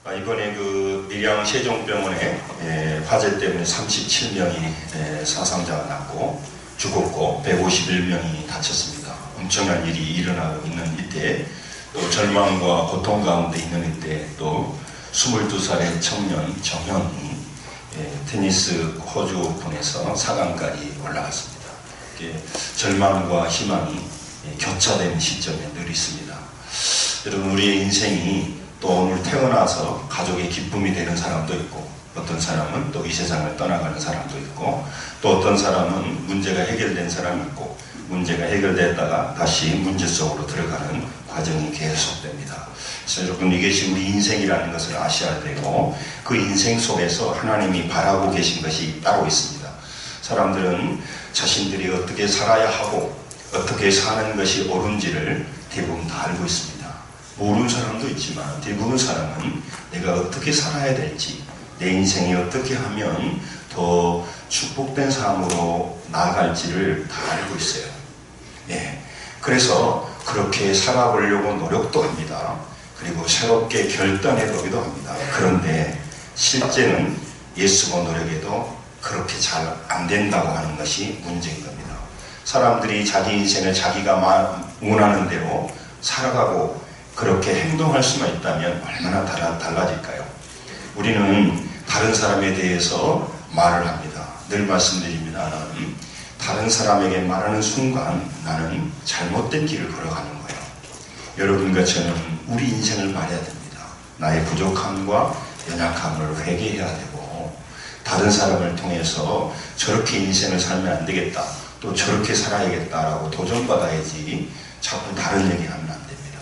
이번에 그 밀양 세종병원에 화재 때문에 37명이 사상자가 났고 죽었고 151명이 다쳤습니다. 엄청난 일이 일어나고 있는 이때, 또 절망과 고통 가운데 있는 이때, 또 22살의 청년 정현이 테니스 호주 오픈에서 4강까지 올라갔습니다. 절망과 희망이 교차되는 시점에 늘 있습니다. 여러분, 우리의 인생이 또 오늘 태어나서 가족의 기쁨이 되는 사람도 있고, 어떤 사람은 또 이 세상을 떠나가는 사람도 있고, 또 어떤 사람은 문제가 해결된 사람이 있고, 문제가 해결됐다가 다시 문제 속으로 들어가는 과정이 계속됩니다. 그래서 여러분, 이것이 우리 인생이라는 것을 아셔야 되고, 그 인생 속에서 하나님이 바라고 계신 것이 따로 있습니다. 사람들은 자신들이 어떻게 살아야 하고 어떻게 사는 것이 옳은지를 대부분 다 알고 있습니다. 모르는 사람도 있지만 대부분 사람은 내가 어떻게 살아야 될지, 내 인생이 어떻게 하면 더 축복된 삶으로 나아갈지를 다 알고 있어요. 그래서 그렇게 살아보려고 노력도 합니다. 그리고 새롭게 결단해보기도 합니다. 그런데 실제는 애쓰고 노력해도 그렇게 잘 안 된다고 하는 것이 문제인 겁니다. 사람들이 자기 인생을 자기가 원하는 대로 살아가고 그렇게 행동할 수만 있다면 얼마나 달라질까요? 우리는 다른 사람에 대해서 말을 합니다. 늘 말씀드립니다. 나는 다른 사람에게 말하는 순간 나는 잘못된 길을 걸어가는 거예요. 여러분과 저는 우리 인생을 말해야 됩니다. 나의 부족함과 연약함을 회개해야 되고, 다른 사람을 통해서 저렇게 인생을 살면 안 되겠다, 또 저렇게 살아야겠다라고 도전받아야지 자꾸 다른 얘기하면 안 됩니다.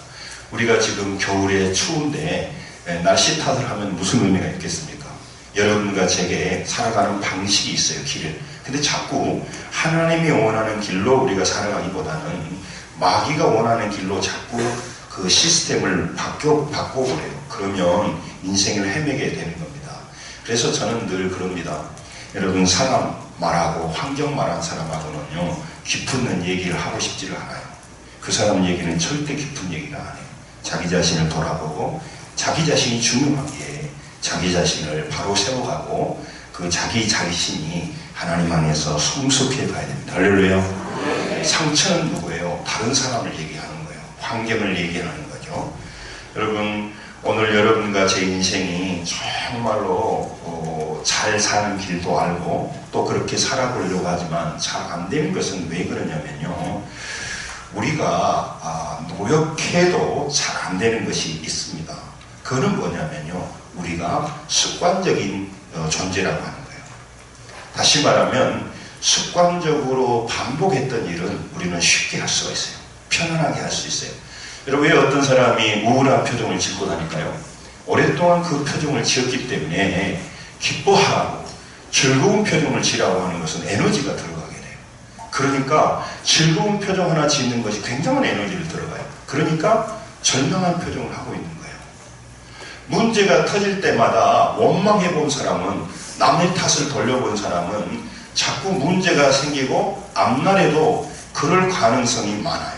우리가 지금 겨울에 추운데 날씨 탓을 하면 무슨 의미가 있겠습니까? 여러분과 제게 살아가는 방식이 있어요, 길을. 근데 자꾸 하나님이 원하는 길로 우리가 살아가기보다는 마귀가 원하는 길로 자꾸 그 시스템을 바꿔버려요. 그러면 인생을 헤매게 되는 겁니다. 그래서 저는 늘 그럽니다. 여러분, 사람 말하고 환경 말한 사람하고는요, 깊은 얘기를 하고 싶지를 않아요. 그 사람 얘기는 절대 깊은 얘기가 아니에요. 자기 자신을 돌아보고 자기 자신이 중요하기에 자기 자신을 바로 세워가고 그 자기 자신이 하나님 안에서 성숙해 가야 됩니다. 할렐루야. 상처는 누구예요? 다른 사람을 얘기하는 거예요. 환경을 얘기하는 거죠. 여러분, 오늘 여러분과 제 인생이 정말로 잘 사는 길도 알고 또 그렇게 살아보려고 하지만 잘 안 되는 것은 왜 그러냐면요, 우리가 노력해도 잘 안 되는 것이 있습니다. 그거는 뭐냐면요, 우리가 습관적인 존재라고 하는 거예요. 다시 말하면 습관적으로 반복했던 일은 우리는 쉽게 할 수가 있어요. 편안하게 할 수 있어요. 여러분, 왜 어떤 사람이 우울한 표정을 짓고 다닐까요? 오랫동안 그 표정을 지었기 때문에 기뻐하고 즐거운 표정을 지라고 하는 것은 에너지가 들어가게 돼요. 그러니까 즐거운 표정 하나 짓는 것이 굉장한 에너지를 들어가요. 그러니까 절망한 표정을 하고 있는 거예요. 문제가 터질 때마다 원망해 본 사람은, 남의 탓을 돌려본 사람은 자꾸 문제가 생기고 앞날에도 그럴 가능성이 많아요.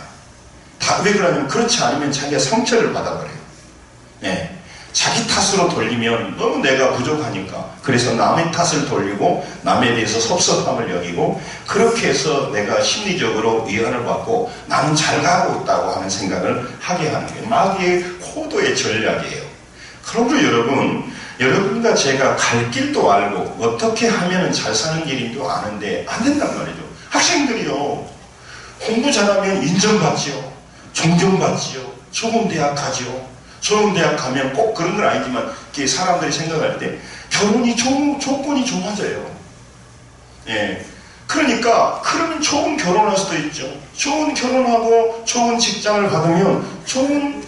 왜 그러냐면, 그렇지 않으면 자기가 상처를 받아버려요. 자기 탓으로 돌리면 너무 내가 부족하니까, 그래서 남의 탓을 돌리고 남에 대해서 섭섭함을 여기고, 그렇게 해서 내가 심리적으로 위안을 받고 나는 잘 가고 있다고 하는 생각을 하게 하는 게 마귀의 고도의 전략이에요. 그러므로 여러분과 제가 갈 길도 알고 어떻게 하면 잘 사는 길인지도 아는데 안 된단 말이죠. 학생들이요, 공부 잘하면 인정받지요, 존경받지요, 좋은 대학 가지요. 좋은 대학 가면 꼭 그런 건 아니지만 사람들이 생각할 때 결혼이 조건이 좋아져요. 그러니까 그러면 좋은 결혼할 수도 있죠. 좋은 결혼하고 좋은 직장을 받으면 좋은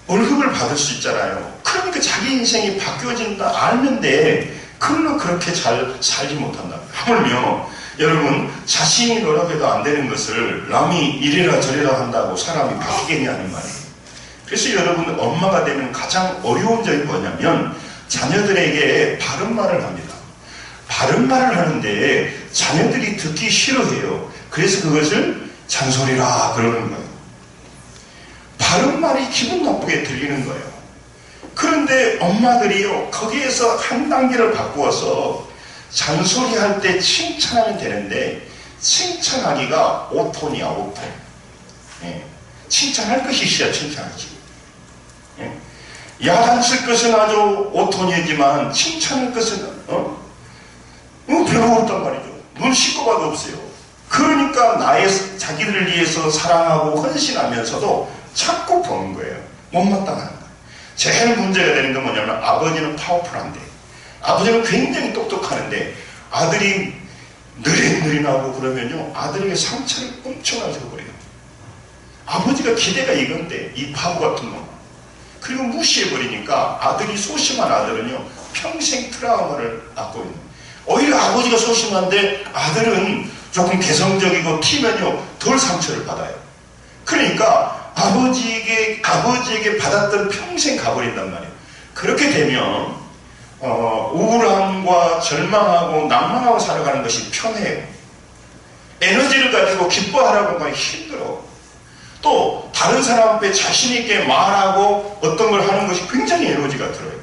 월급을 받을 수 있잖아요. 그러니까 자기 인생이 바뀌어진다 알는데 그걸로 그렇게 잘 살지 못한다. 하물며 여러분, 자신이 노력해도 안 되는 것을 남이 이래라 저래라 한다고 사람이 바뀌겠냐 하는 말이에요. 그래서 여러분, 엄마가 되면 가장 어려운 점이 뭐냐면 자녀들에게 바른 말을 합니다. 바른 말을 하는데 자녀들이 듣기 싫어해요. 그래서 그것을 잔소리라 그러는 거예요. 바른 말이 기분 나쁘게 들리는 거예요. 그런데 엄마들이요, 거기에서 한 단계를 바꾸어서 잔소리할 때 칭찬하면 되는데, 칭찬하기가 5톤이야, 5톤. 예. 칭찬할 것이 있어야 칭찬하지. 예. 야단칠 것은 아주 5톤이지만, 칭찬할 것은, 별로 없단 말이죠. 눈 씻고 봐도 없어요. 그러니까 자기들을 위해서 사랑하고 헌신하면서도 자꾸 보는 거예요. 못마땅한 거예요. 제일 문제가 되는 건 뭐냐면, 아버지는 파워풀한데, 아버지는 굉장히 똑똑하는데, 아들이 느릿느릿하고 그러면요, 아들에게 상처를 엄청나게 줘버려요. 아버지가 기대가 이건데, 이 바보 같은 놈. 그리고 무시해버리니까 아들이, 소심한 아들은요, 평생 트라우마를 낳고 있는 거예요. 오히려 아버지가 소심한데 아들은 조금 개성적이고 튀면요, 덜 상처를 받아요. 그러니까 아버지에게 받았던 평생 가버린단 말이에요. 그렇게 되면 우울함과 절망하고 낭만하고 살아가는 것이 편해요. 에너지를 가지고 기뻐하라고 하면 힘들어. 또 다른 사람 앞에 자신 있게 말하고 어떤 걸 하는 것이 굉장히 에너지가 들어요.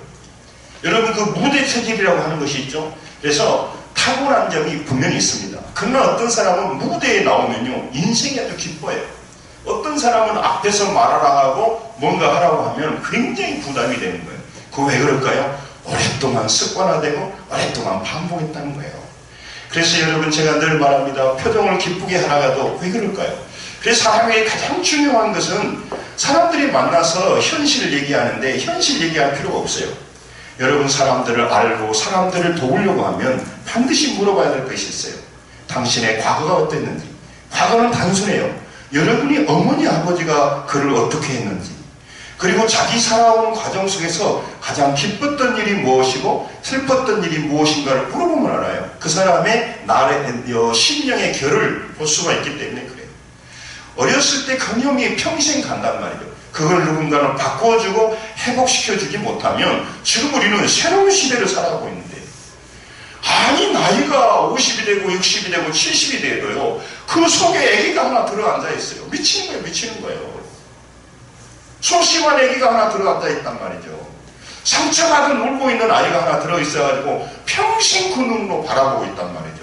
여러분, 그 무대 체질이라고 하는 것이 있죠. 그래서 탁월한 점이 분명히 있습니다. 그러나 어떤 사람은 무대에 나오면요, 인생이 아주 기뻐요. 어떤 사람은 앞에서 말하라 하고 뭔가 하라고 하면 굉장히 부담이 되는 거예요. 그거 왜 그럴까요? 오랫동안 습관화되고 오랫동안 반복했다는 거예요. 그래서 여러분, 제가 늘 말합니다. 표정을 기쁘게 하라가도 왜 그럴까요? 그래서 사람에게 가장 중요한 것은 사람들이 만나서 현실을 얘기하는데 현실 얘기할 필요가 없어요. 여러분, 사람들을 알고 사람들을 도우려고 하면 반드시 물어봐야 될 것이 있어요. 당신의 과거가 어땠는지. 과거는 단순해요. 여러분이 어머니 아버지가 그를 어떻게 했는지, 그리고 자기 살아온 과정 속에서 가장 기뻤던 일이 무엇이고 슬펐던 일이 무엇인가를 물어보면 알아요. 그 사람의 심령의 결을 볼 수가 있기 때문에 그래요. 어렸을 때 경험이 평생 간단 말이죠. 그걸 누군가는 바꿔주고 회복시켜주지 못하면 지금 우리는 새로운 시대를 살아가고 있는데, 아니 나이가 50이 되고 60이 되고 70이 되도요, 그 속에 아기가 하나 들어앉아 있어요. 미치는 거예요. 미치는 거예요. 소심한 아기가 하나 들어앉아 있단 말이죠. 상처받은 울고 있는 아이가 하나 들어있어가지고 평생 그 눈으로 바라보고 있단 말이죠.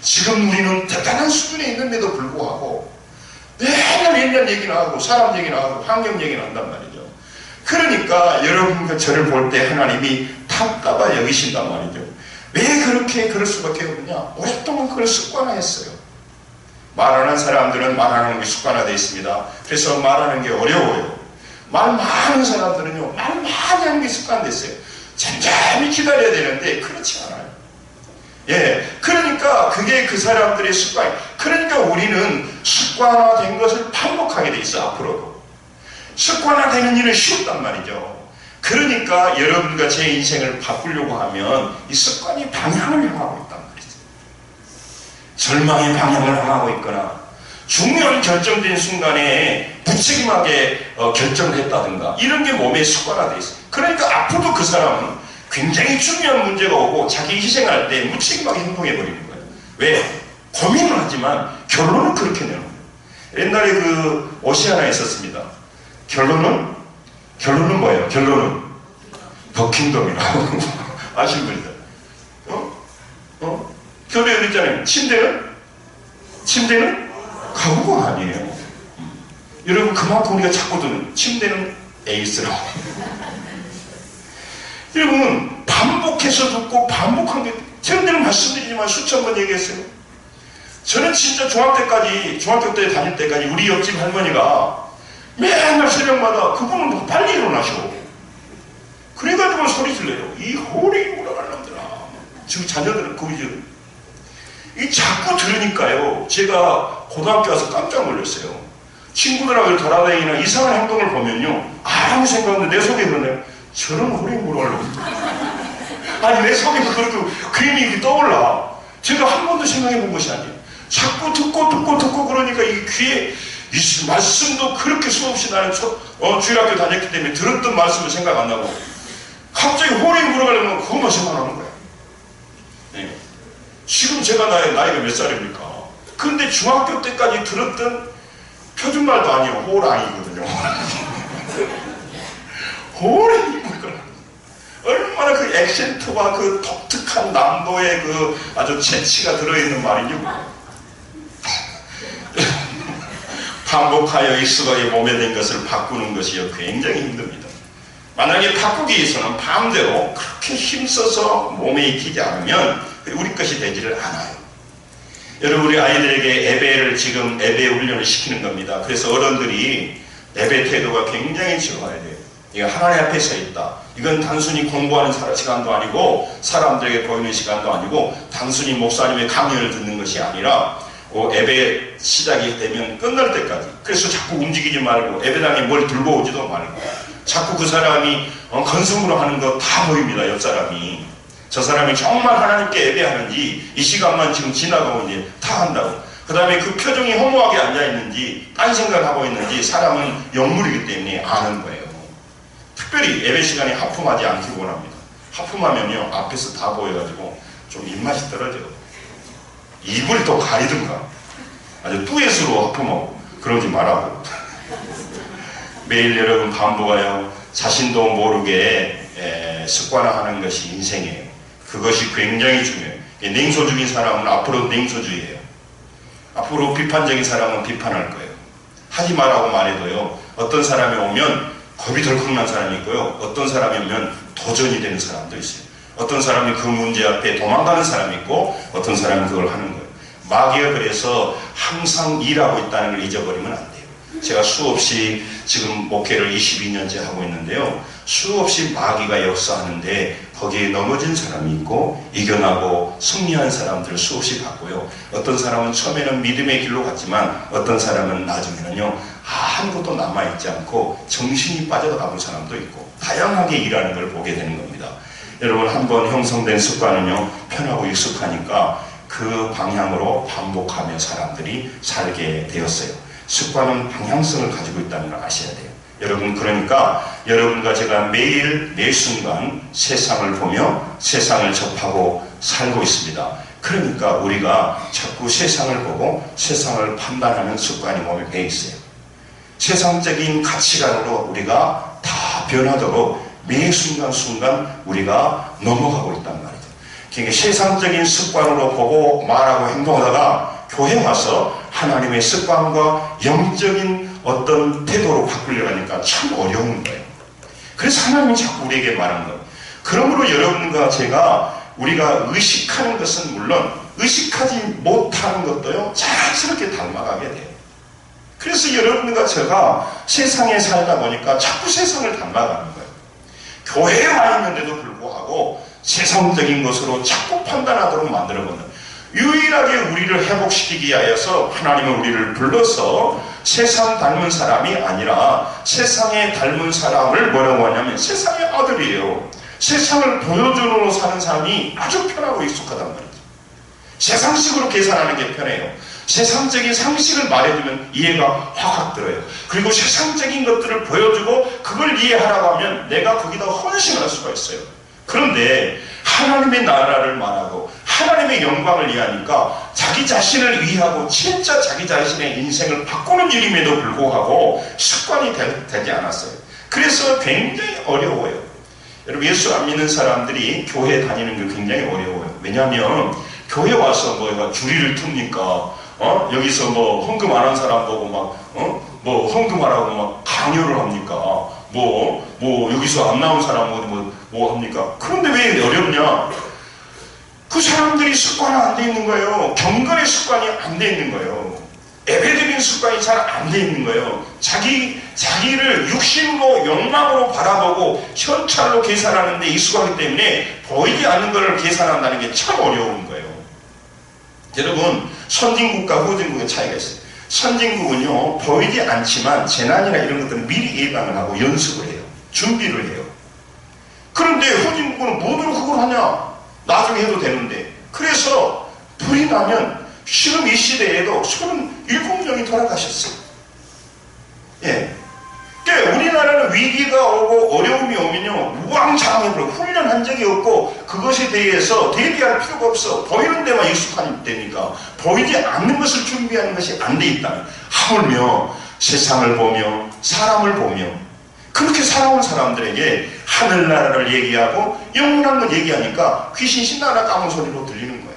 지금 우리는 대단한 수준에 있는데도 불구하고 맨날 옛날 얘기나 하고 사람 얘기나 하고 환경 얘기나 한단 말이죠. 그러니까 여러분과 저를 볼 때 하나님이 답답하 여기신단 말이죠. 왜 그렇게 그럴 수밖에 없느냐? 오랫동안 그걸 습관화했어요. 말하는 사람들은 말하는 게 습관화되어 있습니다. 그래서 말하는 게 어려워요. 말 많은 사람들은요, 말 많이 하는 게 습관됐어요. 잠잠히 기다려야 되는데 그렇지 않아요. 예, 그러니까 그게 그 사람들의 습관. 그러니까 우리는 습관화된 것을 반복하게 돼 있어. 앞으로도 습관화되는 일은 쉽단 말이죠. 그러니까 여러분과 제 인생을 바꾸려고 하면 이 습관이 방향을 향하고 있단 말이죠. 절망의 방향을 향하고 있거나 중요한 결정된 순간에 무책임하게 결정을 했다든가 이런 게 몸에 습관화되어 있어요. 그러니까 앞으로도 그 사람은 굉장히 중요한 문제가 오고 자기 희생할 때 무책임하게 행동해버리는 거예요. 왜? 고민을 하지만 결론은 그렇게 내는 거예요. 옛날에 그 옷이 하나 있었습니다. 결론은 뭐예요? 결론은 버킹덤이라고 아시는 분이다. 결론이 여기 있잖아요. 침대는 가구가 아니에요. 여러분, 그만큼 우리가 자꾸 듣는 침대는 에이스라고. 여러분, 반복해서 듣고 반복한 게, 제가 늘 말씀드리지만 수천 번 얘기했어요. 저는 진짜 중학교 때 다닐 때까지 우리 옆집 할머니가 맨날 새벽마다 그분은 더 빨리 일어나셔. 그래가지고 소리 질러요. 이 호랭이 물어갈 놈들아. 지금 자녀들은 이 자꾸 들으니까요, 제가 고등학교 와서 깜짝 놀랐어요. 친구들하고 돌아다니는 이상한 행동을 보면요, 아무 생각 없는데 내 속에 그러네요. 저런 호랭이 물어갈 놈들. 아니, 내 속에 그것도 괜히 떠올라. 제가 한 번도 생각해 본 것이 아니에요. 자꾸 듣고 그러니까 이 귀에 이 말씀도 그렇게 수없이 나는 주일학교 다녔기 때문에 들었던 말씀을 생각 안 나고 갑자기 호랭이 물어가려면 그것만 생각하는 거야. 네. 지금 제가 나이가 몇 살입니까? 그런데 중학교 때까지 들었던 표준말도 아니에요. 호랑이거든요. 호랭이 물어가려면 액센트와 그 독특한 남도의 그 아주 재치가 들어있는 말이죠. 반복하여 익숙하게 몸에 된 것을 바꾸는 것이 굉장히 힘듭니다. 만약에 바꾸기 위해서는 마음대로 그렇게 힘써서 몸에 익히지 않으면 우리 것이 되지를 않아요. 여러분, 우리 아이들에게 예배를 지금 예배 훈련을 시키는 겁니다. 그래서 어른들이 예배 태도가 굉장히 좋아야 돼요. 이거 하나님 앞에 서 있다. 이건 단순히 공부하는 시간도 아니고 사람들에게 보이는 시간도 아니고 단순히 목사님의 강연을 듣는 것이 아니라 예배 시작이 되면 끝날 때까지. 그래서 자꾸 움직이지 말고 예배당에 뭘 들고 오지도 말고 자꾸 그 사람이 건성으로 하는 거 다 보입니다. 옆 사람이. 저 사람이 정말 하나님께 예배하는지 이 시간만 지금 지나가고 이제 다 한다고. 그 다음에 그 표정이 허무하게 앉아있는지 딴 생각하고 있는지 사람은 영물이기 때문에 아는 거예요. 특별히 예배 시간에 하품하지 않기 원합니다. 하품하면요 앞에서 다 보여가지고 좀 입맛이 떨어져요. 입을 또 가리든가 아주 뚜엣으로 하품하고 그러지 말라고. 매일 여러분 반복하여 자신도 모르게 습관화하는 것이 인생이에요. 그것이 굉장히 중요해요. 냉소적인 사람은 앞으로 냉소주의예요. 앞으로 비판적인 사람은 비판할 거예요. 하지 말라고 말해도요 어떤 사람이 오면 겁이 덜컥 난 사람이 있고요 어떤 사람이 오면 도전이 되는 사람도 있어요. 어떤 사람이 그 문제 앞에 도망가는 사람이 있고 어떤 사람은 그걸 하는 거예요. 마귀가 그래서 항상 일하고 있다는 걸 잊어버리면 안 돼요. 제가 수없이 지금 목회를 22년째 하고 있는데요 수없이 마귀가 역사하는데 거기에 넘어진 사람이 있고 이겨나고 승리한 사람들을 수없이 봤고요. 어떤 사람은 처음에는 믿음의 길로 갔지만 어떤 사람은 나중에는요 아무것도 남아있지 않고 정신이 빠져나가는 사람도 있고 다양하게 일하는 걸 보게 되는 겁니다. 여러분, 한번 형성된 습관은요 편하고 익숙하니까 그 방향으로 반복하며 사람들이 살게 되었어요. 습관은 방향성을 가지고 있다는 걸 아셔야 돼요. 여러분, 그러니까 여러분과 제가 매일 매 순간 세상을 보며 세상을 접하고 살고 있습니다. 그러니까 우리가 자꾸 세상을 보고 세상을 판단하는 습관이 몸에 배어 있어요. 세상적인 가치관으로 우리가 다 변하도록 매 순간순간 우리가 넘어가고 있단 말이죠. 그러니까 세상적인 습관으로 보고 말하고 행동하다가 교회 와서 하나님의 습관과 영적인 어떤 태도로 바꾸려고 하니까 참 어려운 거예요. 그래서 하나님이 자꾸 우리에게 말하는 거예요. 그러므로 여러분과 제가 우리가 의식하는 것은 물론 의식하지 못하는 것도요 자연스럽게 닮아가게 돼요. 그래서 여러분과 제가 세상에 살다 보니까 자꾸 세상을 닮아가는 거예요. 교회에 와 있는데도 불구하고 세상적인 것으로 자꾸 판단하도록 만들어버려요. 유일하게 우리를 회복시키기 위하여서 하나님은 우리를 불러서 세상 닮은 사람이 아니라 세상에 닮은 사람을 뭐라고 하냐면 세상의 아들이에요. 세상을 보여주는 사는 사람이 아주 편하고 익숙하단 말이죠. 세상식으로 계산하는 게 편해요. 세상적인 상식을 말해주면 이해가 확 들어요. 그리고 세상적인 것들을 보여주고 그걸 이해하라고 하면 내가 거기다 헌신할 수가 있어요. 그런데 하나님의 나라를 말하고 하나님의 영광을 이해하니까 자기 자신을 위하고 진짜 자기 자신의 인생을 바꾸는 일임에도 불구하고 습관이 되지 않았어요. 그래서 굉장히 어려워요. 여러분, 예수 안 믿는 사람들이 교회 다니는 게 굉장히 어려워요. 왜냐하면 교회 와서 뭐가 주리를 틉니까? 여기서 뭐 헌금 안 한 사람 보고 뭐 헌금하라고 막 강요를 합니까? 여기서 안 나온 사람 뭐 합니까? 그런데 왜 어렵냐? 그 사람들이 습관이 안 돼 있는 거예요. 경건의 습관이 안 돼 있는 거예요. 예배드리는 습관이 잘 안 돼 있는 거예요. 자기를 육신으로 욕망으로 바라보고 현찰로 계산하는 데 익숙하기 때문에 보이지 않는 것을 계산한다는 게 참 어려운 거예요. 여러분, 선진국과 후진국의 차이가 있어요. 선진국은요 보이지 않지만 재난이나 이런 것들은 미리 예방을 하고 연습을 해요. 준비를 해요. 그런데 후진국은 뭐로 그걸 하냐? 나중에 해도 되는데. 그래서 불이 나면 지금 이 시대에도 37명이 돌아가셨어요. 예. 그러니까 우리나라는 위기가 오고 어려움이 오면요 우왕좌왕해버리고 훈련한 적이 없고 그것에 대해서 대비할 필요가 없어. 보이는 데만 익숙하니까 보이지 않는 것을 준비하는 것이 안 돼 있다면 하물며 세상을 보며 사람을 보며 그렇게 살아온 사람들에게 하늘나라를 얘기하고 영원한 걸 얘기하니까 귀신 신나나 까문 소리로 들리는 거예요.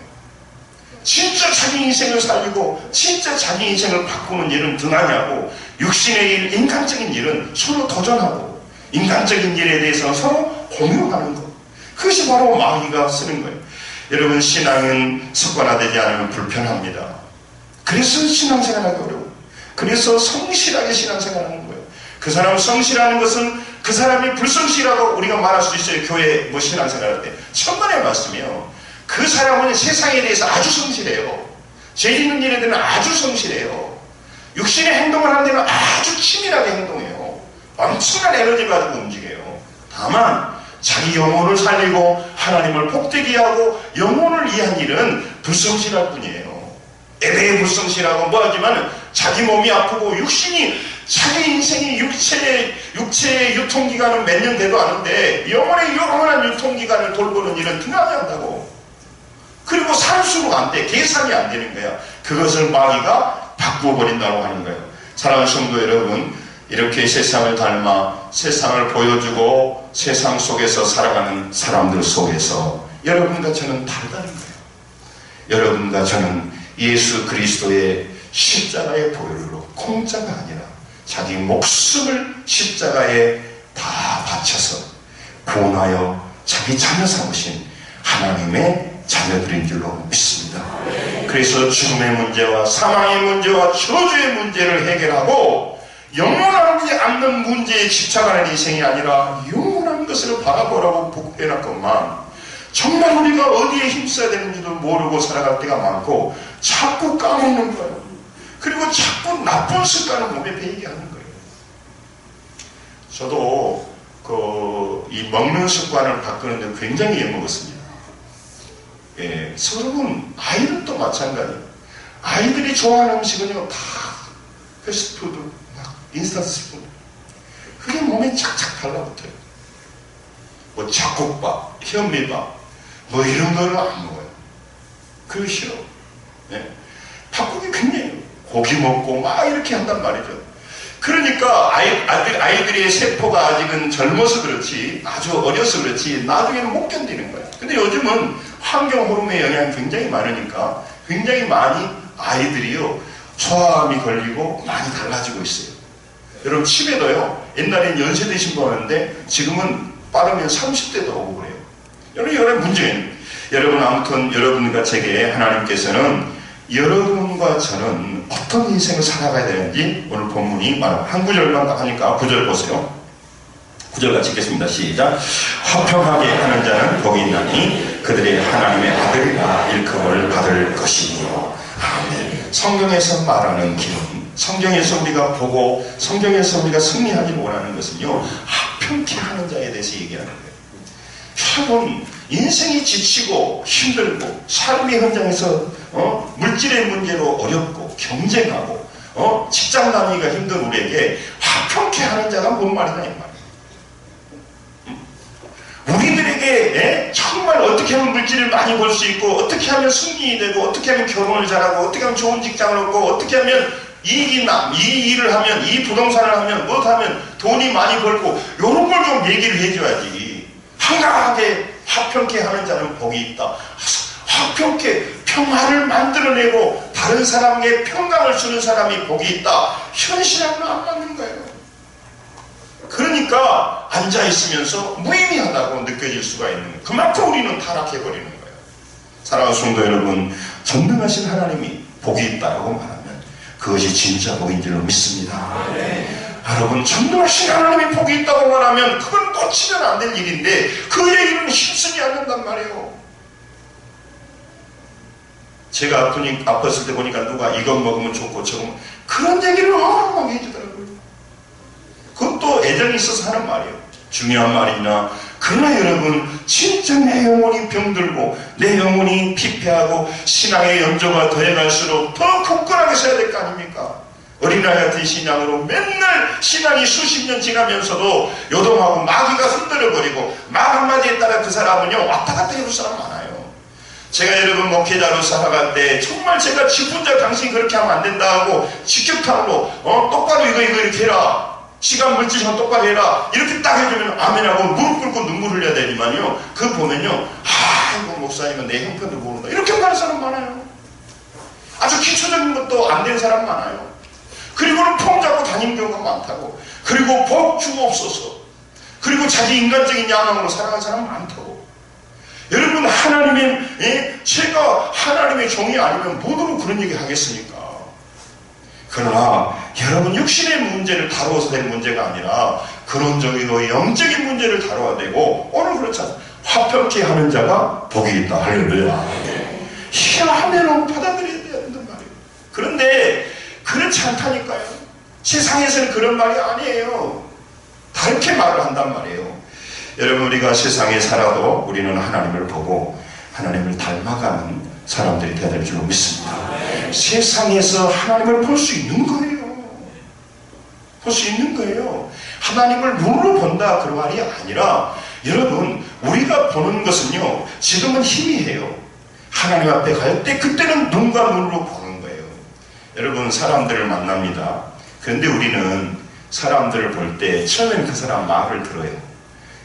진짜 자기 인생을 살리고 진짜 자기 인생을 바꾸는 일은 등하냐고, 육신의 일, 인간적인 일은 서로 도전하고 인간적인 일에 대해서는 서로 공유하는 것, 그것이 바로 마귀가 쓰는 거예요. 여러분, 신앙은 습관화되지 않으면 불편합니다. 그래서 신앙생활하기 어려워요. 그래서 성실하게 신앙생활하는 거예요. 그 사람 성실하는 것은 그 사람이 불성실하고 우리가 말할 수 있어요. 교회 뭐 신앙생활할 때 천만의 말씀이요. 그 사람은 세상에 대해서 아주 성실해요. 죄 짓는 일에 대해서는 아주 성실해요. 육신의 행동을 하는 데는 아주 치밀하게 행동해요. 엄청난 에너지를 가지고 움직여요. 다만 자기 영혼을 살리고 하나님을 복되게 하고 영혼을 위한 일은 불성실할 뿐이에요. 애매히 불성실하고 뭐하지만 자기 몸이 아프고 육신이, 자기 인생이 육체의 유통기간은 몇 년 돼도 않은데 영혼의 영원한 유통기간을 돌보는 일은 등하지 한다고. 그리고 살수록 안 돼. 계산이 안 되는 거야. 그것을 마귀가 바꾸어버린다고 하는 거예요. 사랑하는 성도 여러분, 이렇게 세상을 닮아 세상을 보여주고 세상 속에서 살아가는 사람들 속에서 여러분과 저는 다르다는 거예요. 여러분과 저는 예수 그리스도의 십자가의 보혈로 공짜가 아니라 자기 목숨을 십자가에 다 바쳐서 구원하여 자기 자녀 삼으신 하나님의 자녀들인 줄로 믿습니다. 그래서 죽음의 문제와 사망의 문제와 저주의 문제를 해결하고 영원하지 않는 문제에 집착하는 인생이 아니라 영원한 것을 바라보라고 복해놨건만 정말 우리가 어디에 힘써야 되는지도 모르고 살아갈 때가 많고 자꾸 까먹는 거예요. 그리고 자꾸 나쁜 습관을 몸에 배이게 하는 거예요. 저도 이 먹는 습관을 바꾸는데 굉장히 애먹었습니다. 예, 서로는 아이들도 마찬가지예요. 아이들이 좋아하는 음식은요, 다 패스트푸드, 인스턴트 푸드. 그게 몸에 착착 달라붙어요. 뭐 잡곡밥, 현미밥, 뭐 이런 거를 안 먹어요. 그거 싫어. 예. 바꾸기 굉장히 고기 먹고 막 이렇게 한단 말이죠. 그러니까 아이들의 세포가 아직은 젊어서 그렇지, 아주 어려서 그렇지 나중에는 못 견디는 거예요. 근데 요즘은 환경 호르몬의 영향이 굉장히 많으니까 굉장히 많이 아이들이요 소아암이 걸리고 많이 달라지고 있어요. 여러분, 치매도요 옛날엔 연세 드신 분 하는데 지금은 빠르면 30대도 오고 그래요. 여러 문제예요. 여러분, 아무튼 여러분과 제게 하나님께서는 여러분과 저는 어떤 인생을 살아가야 되는지 오늘 본문이 바로 한 구절만 하니까 9절 보세요. 9절 같이 읽겠습니다. 시작. 화평하게 하는 자는 복이 있나니 그들의 하나님의 아들이라 일컬음을 받을 것이니요. 아멘. 성경에서 말하는 기름, 성경에서 우리가 보고 성경에서 우리가 승리하기를 원하는 것은요, 화평케 하는 자에 대해서 얘기하는 거예요. 여러분, 인생이 지치고 힘들고 삶의 현장에서 물질의 문제로 어렵고 경쟁하고 직장 다니기가 힘든 우리에게 화평케 하는 자가 뭔 말이냐 이 말이에요. 우리들에게 정말 어떻게 하면 물질을 많이 벌 수 있고 어떻게 하면 승리이 되고 어떻게 하면 결혼을 잘하고 어떻게 하면 좋은 직장을 얻고 어떻게 하면 이 일을 하면 이 부동산을 하면 뭐 하면 돈이 많이 벌고 이런 걸 좀 얘기를 해줘야지. 한가하게 화평케 하는 자는 복이 있다. 화평케 평화를 만들어내고 다른 사람에게 평강을 주는 사람이 복이 있다. 현실하고는 안 맞는 거예요. 그러니까 앉아있으면서 무의미하다고 느껴질 수가 있는 거예요. 그만큼 우리는 타락해버리는 거예요. 사랑하는 성도 여러분, 전능하신 하나님이 복이 있다고 말하면 그것이 진짜 복인 줄로 믿습니다. 여러분, 전능하신 하나님이 복이 있다고 말하면 그건 놓치면 안 될 일인데 그 얘기는 힘쓰지 않는단 말이에요. 제가 아팠을 때 보니까 누가 이것 먹으면 좋고 저거 그런 얘기를 막 해주더라고요. 그것도 애정이 있어서 하는 말이에요. 중요한 말이나 그러나 여러분, 진짜 내 영혼이 병들고 내 영혼이 피폐하고 신앙의 연조가 더해갈수록 더 굳건하게 서야 될 거 아닙니까? 어린아이 같은 신앙으로 맨날 신앙이 수십 년 지나면서도 요동하고 마귀가 흔들어버리고 말 한마디에 따라 그 사람은요 왔다 갔다 해볼 사람 많아요. 제가 여러분 목회자로 살아갈 때 정말 제가 지 혼자 당신이 그렇게 하면 안 된다 하고 직격탄으로 똑바로 이거 이렇게 해라. 시간 물질상 똑바로 해라. 이렇게 딱 해주면 아멘하고 무릎 꿇고 눈물 흘려야 되지만요. 그거 보면요. 아이고 목사님은 내 형편도 모른다. 이렇게 말하는 사람 많아요. 아주 기초적인 것도 안 되는 사람 많아요. 그리고는 폼 잡고 다니는 경우가 많다고. 그리고 복 주옵소서. 그리고 자기 인간적인 야망으로 살아가는 사람 많다고. 여러분 하나님의 제가 하나님의 종이 아니면 뭐로 그런 얘기 하겠습니까? 그러나 여러분 육신의 문제를 다루어서 된 문제가 아니라 근원적이고 영적인 문제를 다뤄야 되고 오늘 그렇잖아요. 화평케 하는 자가 복이 있다. 할렐루야. 희한하면 받아들여야 된단 말이에요. 그런데 그렇지 않다니까요. 세상에서는 그런 말이 아니에요. 다르게 말을 한단 말이에요. 여러분 우리가 세상에 살아도 우리는 하나님을 보고 하나님을 닮아가는 사람들이 되어야 될 줄로 믿습니다. 세상에서 하나님을 볼 수 있는 거예요. 볼 수 있는 거예요. 하나님을 눈으로 본다 그런 말이 아니라 여러분 우리가 보는 것은요 지금은 희미해요. 하나님 앞에 갈 때 그때는 눈과 눈으로 보는 거예요. 여러분 사람들을 만납니다. 그런데 우리는 사람들을 볼 때 처음엔 그 사람 말을 들어요.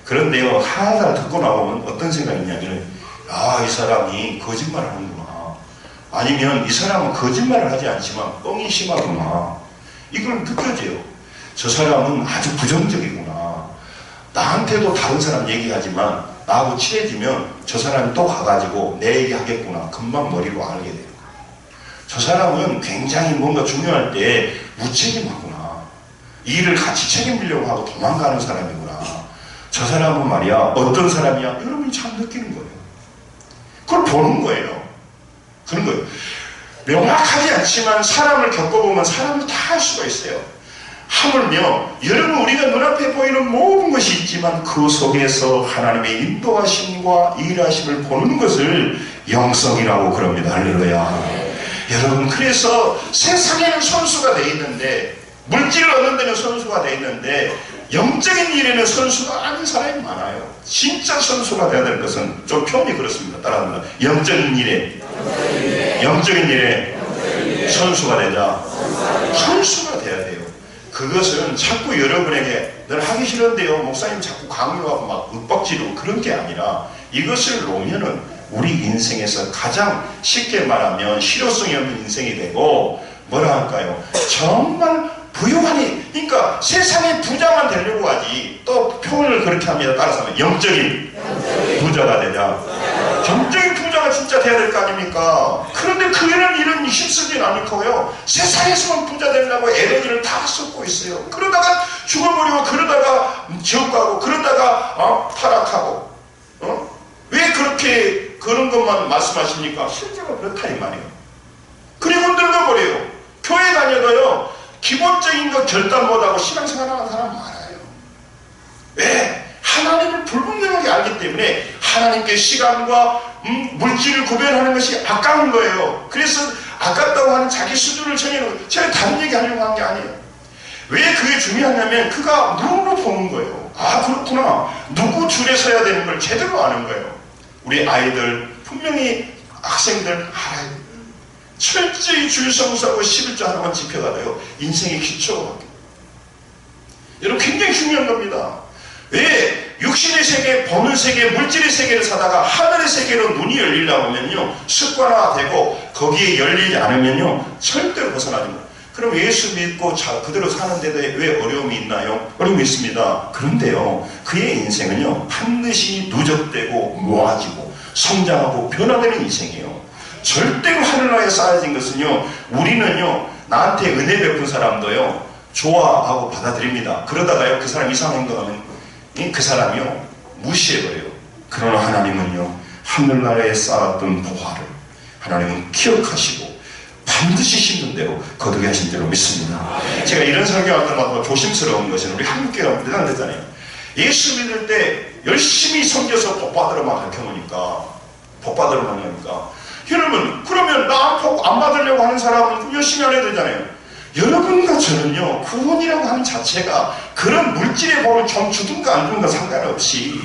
그런데요 하나하나 듣고 나오면 어떤 생각이 있냐면 이 사람이 거짓말 하는구나. 아니면 이 사람은 거짓말을 하지 않지만 뻥이 심하구나. 이걸 느껴져요. 저 사람은 아주 부정적이구나. 나한테도 다른 사람 얘기하지만 나하고 친해지면 저 사람이 또 가가지고 내 얘기 하겠구나. 금방 머리로 알게 돼요. 저 사람은 굉장히 뭔가 중요할 때 무책임하구나. 이 일을 같이 책임지려고 하고 도망가는 사람이구나. 저 사람은 말이야 어떤 사람이야? 여러분이 참 느끼는 거예요. 그걸 보는 거예요. 그런 거예요. 명확하지 않지만 사람을 겪어보면 사람을 다 알 수가 있어요. 하물며 여러분 우리가 눈앞에 보이는 모든 것이 있지만 그 속에서 하나님의 인도하심과 일하심을 보는 것을 영성이라고 그럽니다. 할렐루야. 여러분 그래서 세상에는 선수가 돼 있는데 물질을 얻는 데는 선수가 돼 있는데 영적인 일에는 선수가 아닌 사람이 많아요. 진짜 선수가 돼야 될 것은 좀 표현이 그렇습니다. 따라합니다. 영적인 일에 선수가 되자. 선수가 돼야 돼요. 그것은 자꾸 여러분에게 늘 하기 싫은데요 목사님 자꾸 강요하고 막 윽박지르고 그런 게 아니라 이것을 놓으면은 우리 인생에서 가장 쉽게 말하면 실효성이 없는 인생이 되고 뭐라 할까요? 정말 부유하니 그러니까 세상의 부자만 되려고 하지. 또 표현을 그렇게 합니다. 따라서 하면 영적인 부자가 되자. 영적인 부자가 진짜 돼야 될 거 아닙니까? 그런데 그 일은 힘쓰진 않고요 세상에서만 부자 되려고 에너지를 다 쏟고 있어요. 그러다가 죽어버리고 그러다가 지옥 가고 그러다가 타락하고 왜 그렇게 그런 것만 말씀하십니까? 실제로 그렇다 이 말이에요. 그리고 늙어버려요. 교회 다녀도요 기본적인 거 결단 못하고 신앙생활하는 사람 많아요. 왜? 하나님을 불분명하게 알기 때문에 하나님께 시간과 물질을 구별하는 것이 아까운 거예요. 그래서 아깝다고 하는 자기 수준을 정해놓고 제가 다른 얘기 하려고 한 게 아니에요. 왜 그게 중요하냐면 그가 눈으로 보는 거예요. 아 그렇구나. 누구 줄에 서야 되는 걸 제대로 아는 거예요. 우리 아이들 분명히 학생들 알아야 돼요. 철저히 줄 성수하고 11조 하나만 지켜가 돼요. 인생의 기초가 바뀌어요. 여러분 굉장히 중요한 겁니다. 왜? 육신의 세계, 보는 세계, 물질의 세계를 사다가 하늘의 세계로 눈이 열리려고 하면요 습관화되고 거기에 열리지 않으면요 절대로 벗어나지 못해요. 그럼 예수 믿고 그대로 사는데도 왜 어려움이 있나요? 어려움이 있습니다. 그런데요 그의 인생은요 반드시 누적되고 모아지고 성장하고 변화되는 인생이에요. 절대로 하늘나라에 쌓여진 것은요 우리는요 나한테 은혜 베푼 사람도요 좋아하고 받아들입니다. 그러다가요 그 사람 이상한 행동하면 그 사람이요 무시해버려요. 그러나 하나님은요 하늘나라에 쌓았던 보화를 하나님은 기억하시고 반드시 심는 대로 거두게 하신 대로 믿습니다. 제가 이런 설교할 때마다 조심스러운 것은 우리 한국교회가 대단하잖아요. 예수 믿을 때 열심히 섬겨서 복받으러만 가르쳐놓으니까 복받으러만 하니까 여러분 그러면 나 복 안 받으려고 하는 사람은 열심히 안 해야 되잖아요. 여러분과 저는요 구원이라고 하는 자체가 그런 물질의 복을 좀 주든가 안 주든가 상관없이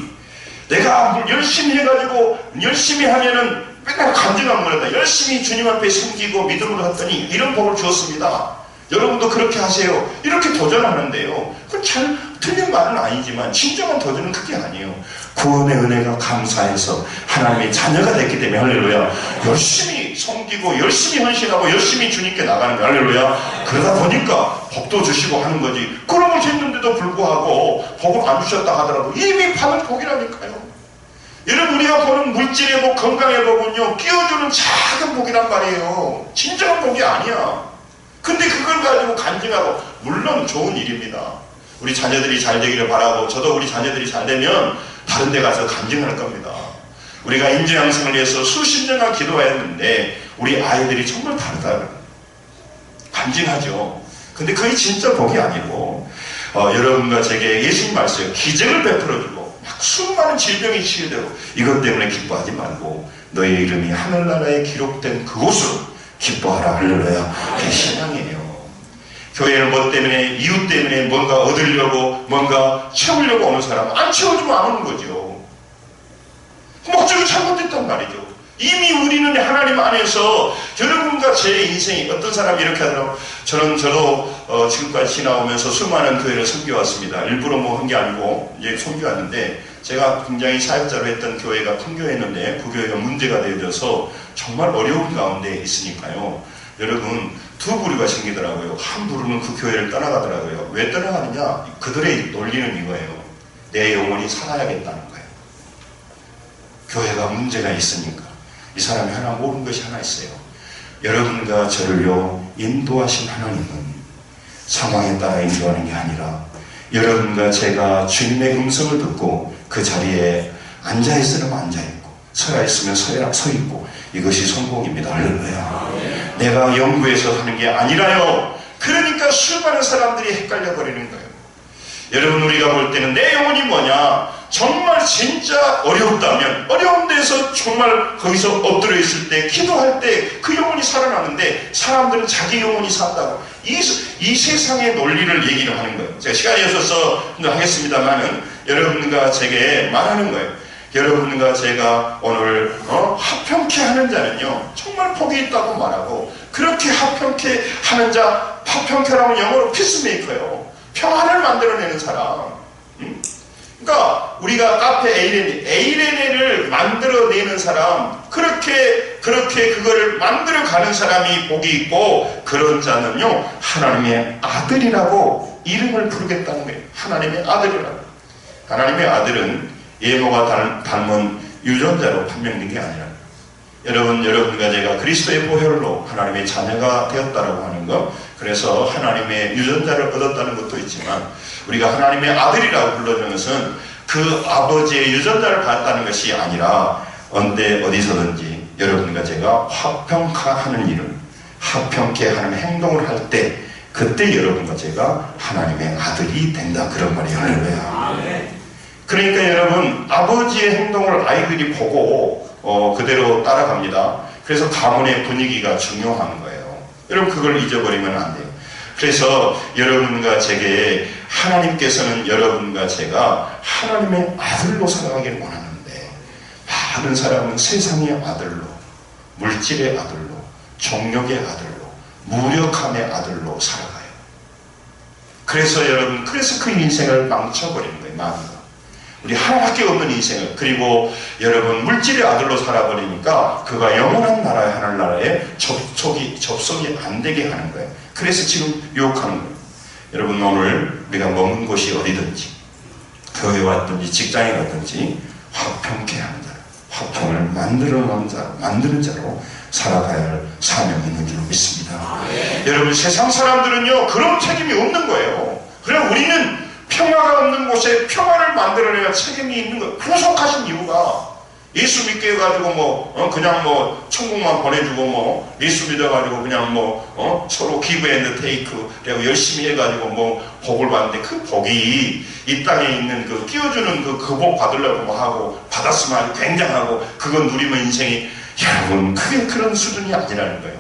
내가 열심히 해가지고 열심히 하면은 맨날 간증한 거다. 열심히 주님 앞에 섬기고 믿음으로 했더니 이런 복을 주었습니다. 여러분도 그렇게 하세요. 이렇게 도전하는데요. 그건 잘 틀린 말은 아니지만 진정한 도전은 그게 아니에요. 구원의 은혜가 감사해서 하나님의 자녀가 됐기 때문에 할렐루야. 열심히 섬기고 열심히 헌신하고 열심히 주님께 나가는 거야. 할렐루야. 그러다 보니까 복도 주시고 하는 거지. 그런 걸 했는데도 불구하고 복을 안 주셨다 하더라도 이미 받은 복이라니까요. 여러분, 우리가 보는 물질의 복, 건강의 복은요, 끼워주는 작은 복이란 말이에요. 진정한 복이 아니야. 근데 그걸 가지고 간증하고, 물론 좋은 일입니다. 우리 자녀들이 잘 되기를 바라고, 저도 우리 자녀들이 잘 되면 다른 데 가서 간증할 겁니다. 우리가 인재양성을 위해서 수십 년간 기도했는데 우리 아이들이 정말 다르다. 간증하죠. 근데 그게 진짜 복이 아니고, 여러분과 제게 예수님 말씀에 기적을 베풀어주고 막 수많은 질병이 치유되고, 이것 때문에 기뻐하지 말고 너의 이름이 하늘나라에 기록된 그곳으로 기뻐하라. 할렐루야. 그게 신앙이에요. 교회를 뭐 때문에, 이유 때문에 뭔가 얻으려고, 뭔가 채우려고 오는 사람은 안 채워주면 안 오는 거죠. 목적이 잘못됐단 말이죠. 이미 우리는 하나님 안에서, 여러분과 제 인생이, 어떤 사람이 이렇게 하더라고요. 저도 지금까지 지나오면서 수많은 교회를 섬겨왔습니다. 일부러 뭐 한 게 아니고 이제 섬겨왔는데, 제가 굉장히 사역자로 했던 교회가 큰 교회였는데 그 교회가 문제가 되어져서 정말 어려운 가운데 있으니까요. 여러분, 두 부류가 생기더라고요. 한 부류는 그 교회를 떠나가더라고요. 왜 떠나가느냐? 그들의 논리는 이거예요. 내 영혼이 살아야겠다는 거예요. 교회가 문제가 있으니까. 이 사람이 하나 모르는 것이 하나 있어요. 여러분과 저를요, 인도하신 하나님은 상황에 따라 인도하는 게 아니라, 여러분과 제가 주님의 음성을 듣고 그 자리에 앉아있으면 앉아있고, 서야있으면 서있고, 이것이 성공입니다. 할렐루야. 내가 연구해서 하는 게 아니라요. 그러니까 수많은 사람들이 헷갈려 버리는 거예요. 여러분, 우리가 볼 때는 내 영혼이 뭐냐? 정말 진짜 어렵다면, 어려운 데서 정말 거기서 엎드려 있을 때, 기도할 때 그 영혼이 살아나는데, 사람들은 자기 영혼이 산다고 이 세상의 논리를 얘기를 하는 거예요. 제가 시간이 없어서 하겠습니다만은 여러분과 제게 말하는 거예요. 여러분과 제가 오늘 합평케 하는 자는요, 정말 복이 있다고 말하고, 그렇게 합평케 하는 자, 합평케라는 영어로 피스메이커예요. 평안을 만들어내는 사람. 그러니까 우리가 카페 에이레네를 만들어내는 사람, 그렇게 그거를 만들어가는 사람이 복이 있고, 그런 자는요, 하나님의 아들이라고 이름을 부르겠다는 거예요. 하나님의 아들이라고. 하나님의 아들은 예모가 닮은 유전자로 판명된 게 아니라, 여러분과 제가 그리스도의 보혈로 하나님의 자녀가 되었다라고 하는 것, 그래서 하나님의 유전자를 얻었다는 것도 있지만, 우리가 하나님의 아들이라고 불러주는 것은 그 아버지의 유전자를 받았다는 것이 아니라, 언제 어디서든지 여러분과 제가 화평하는 일을, 화평케 하는 행동을 할 때, 그때 여러분과 제가 하나님의 아들이 된다, 그런 말이에요. 할렐루야. 그러니까 여러분, 아버지의 행동을 아이들이 보고 그대로 따라갑니다. 그래서 가문의 분위기가 중요한 거예요. 여러분, 그걸 잊어버리면 안 돼요. 그래서 여러분과 제게 하나님께서는 여러분과 제가 하나님의 아들로 살아가기를 원하는데, 많은 사람은 세상의 아들로, 물질의 아들로, 정욕의 아들로, 무력함의 아들로 살아가요. 그래서 여러분, 그래서 그 인생을 망쳐버리는 거예요. 마음이. 우리 하나밖에 없는 인생을. 그리고 여러분, 물질의 아들로 살아버리니까 그가 영원한 나라의 하늘나라에 접속이 안 되게 하는 거예요. 그래서 지금 유혹하는 거예요. 여러분, 오늘 우리가 머문 곳이 어디든지, 교회 왔든지 직장에 갔든지 화평케 하는 자, 화평을 만드는 자로 살아가야 할 사명이 있는 줄 믿습니다. 여러분, 세상 사람들은요, 그런 책임이 없는 거예요. 그럼 우리는 평화가 없는 곳에 평화를 만들어내야 책임이 있는 거예요. 구속하신 이유가, 예수 믿게 해가지고 그냥 천국만 보내주고 예수 믿어가지고 그냥 서로 기브 앤드 테이크 그리고 열심히 해가지고 복을 받는데, 그 복이 이 땅에 있는 그 끼워주는 그 복 받으려고 하고 받았으면 아주 굉장하고 그건 누리면 인생이, 여러분, 그게 그런 수준이 아니라는 거예요.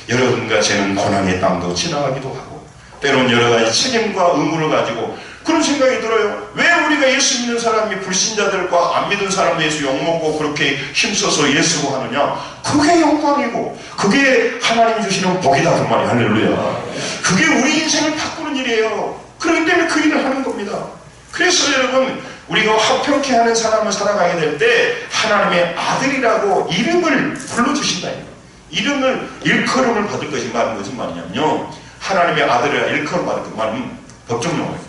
여러분과 저는 고난의 땅도 지나가기도 하고, 때론 여러 가지 책임과 의무를 가지고 그런 생각이 들어요. 왜 우리가 예수 믿는 사람이 불신자들과 안 믿은 사람에 대해서 욕먹고 그렇게 힘써서 예수고 하느냐? 그게 영광이고 그게 하나님 주시는 복이다 그 말이야. 할렐루야. 그게 우리 인생을 바꾸는 일이에요. 그렇기 때문에 그 일을 하는 겁니다. 그래서 여러분, 우리가 화평케 하는 삶을 살아가게 될 때 하나님의 아들이라고 이름을 불러주신다. 이름을 일컬음을 받을 것이 말은 무슨 말이냐면요, 하나님의 아들이라 일컬음 받을 것 말은 법정용어예요.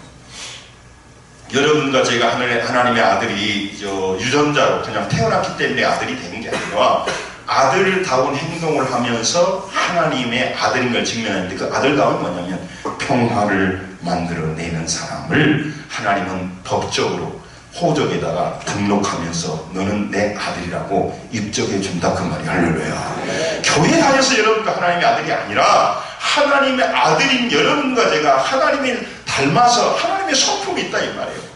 여러분과 제가 하나님의 아들이 유전자로 그냥 태어났기 때문에 아들이 되는 게 아니라 아들다운 행동을 하면서 하나님의 아들인 걸 증명하는데, 그 아들다움이 뭐냐면 평화를 만들어내는 사람을 하나님은 법적으로 호적에다가 등록하면서 너는 내 아들이라고 입적해 준다 그 말이야. 할렐루야. 교회 다녀서 여러분과 하나님의 아들이 아니라 하나님의 아들인 여러분과 제가 하나님을 닮아서 하나님의 성품이 있다 이 말이에요.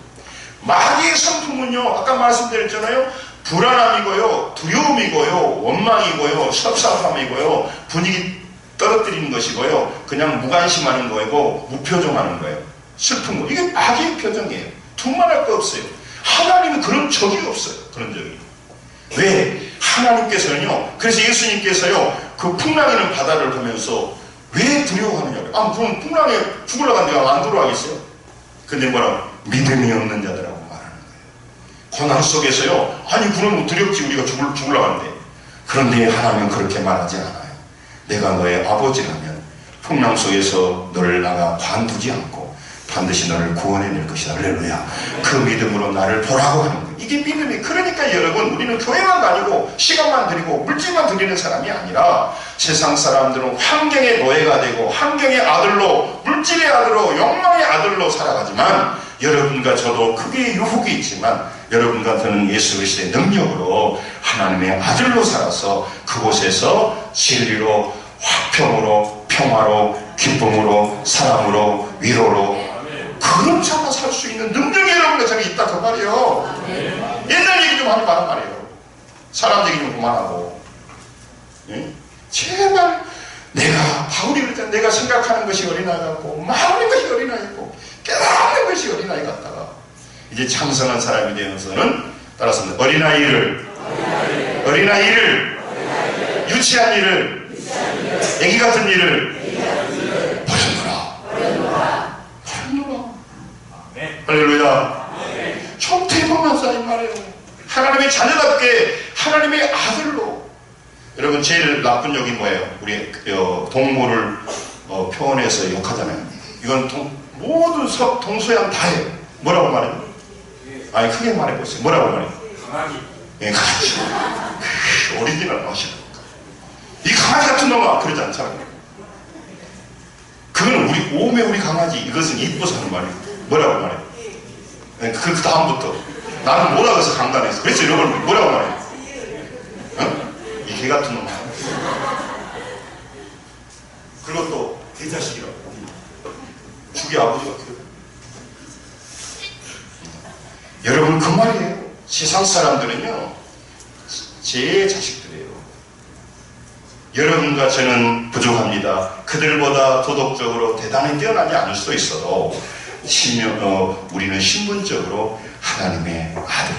마귀의 성품은요, 아까 말씀드렸잖아요, 불안함이고요, 두려움이고요, 원망이고요, 섭섭함이고요, 분위기 떨어뜨리는 것이고요, 그냥 무관심하는 거고 무표정하는 거예요. 슬픈 거. 이게 마귀의 표정이에요. 두말할 거 없어요. 하나님은 그런 적이 없어요. 그런 적이. 왜? 하나님께서는요, 그래서 예수님께서요, 그 풍랑이는 바다를 보면서 왜 두려워하느냐고. 그럼 풍랑에 죽으려고 하는데 안 두려워하겠어요? 근데 뭐라고? 믿음이 없는 자들하고 말하는 거예요. 고난 속에서요, 아니 그럼 두렵지, 우리가 죽으려고 하는데. 그런데 하나님은 그렇게 말하지 않아요. 내가 너의 아버지라면 풍랑 속에서 너를 나가 관두지 않고 반드시 너를 구원해낼 것이다. 할렐루야. 그 믿음으로 나를 보라고 하는 거예요. 이게 믿음이. 그러니까 여러분, 우리는 교회만 다니고 시간만 드리고 물질만 드리는 사람이 아니라 세상 사람들은 환경의 노예가 되고 환경의 아들로, 물질의 아들로, 욕망의 아들로 살아가지만 여러분과 저도 크게 유혹이 있지만 여러분과 저는 예수 그리스도의 능력으로 하나님의 아들로 살아서 그곳에서 진리로, 화평으로, 평화로, 기쁨으로, 사랑으로, 위로로 그런 자가 살 수 있는 능력이 여러분과 저는 있다 그 말이에요. 옛날 얘기 좀 하지 말란 말이에요. 사람 얘기 좀 그만하고. 예? 제발 내가 바울이 그랬잖아. 내가 생각하는 것이 어린아이 같고 말하는 것이 어린아이 같고 깨닫는 것이 어린아이 같다가 이제 참성한 사람이 되면서는 따라서 어린아이를 유치한 일을 애기 같은 일을 버려놓으라. 할렐루야. 좀 대범하다 이 말이에요. 하나님의 자녀답게 하나님의 아들로. 여러분, 제일 나쁜 욕이 뭐예요? 우리 동물을 표현해서 욕하잖아요. 이건 모든 동서양 다 해요. 뭐라고 말해요? 아니 크게 말해보세요. 뭐라고 말해요? 강아지. 예, 강아지. 오리지널 맛이야. 이 강아지 같은 놈아, 그러지 않잖아요. 그거는 우리 강아지, 이것은 이뻐서 하는 말이에요. 뭐라고 말해요? 예, 그 다음부터 나는 뭐라고 해서 강단했어. 그래서 이런 걸 뭐라고 말해요? 어? 이 개 같은 놈아. 그것도 개자식이라고. 죽이 아버지가 그래요. 여러분, 그 말이에요. 세상 사람들은요, 제 자식들이에요. 여러분과 저는 부족합니다. 그들보다 도덕적으로 대단히 뛰어나지 않을 수도 있어도 우리는 신분적으로 하나님의 아들.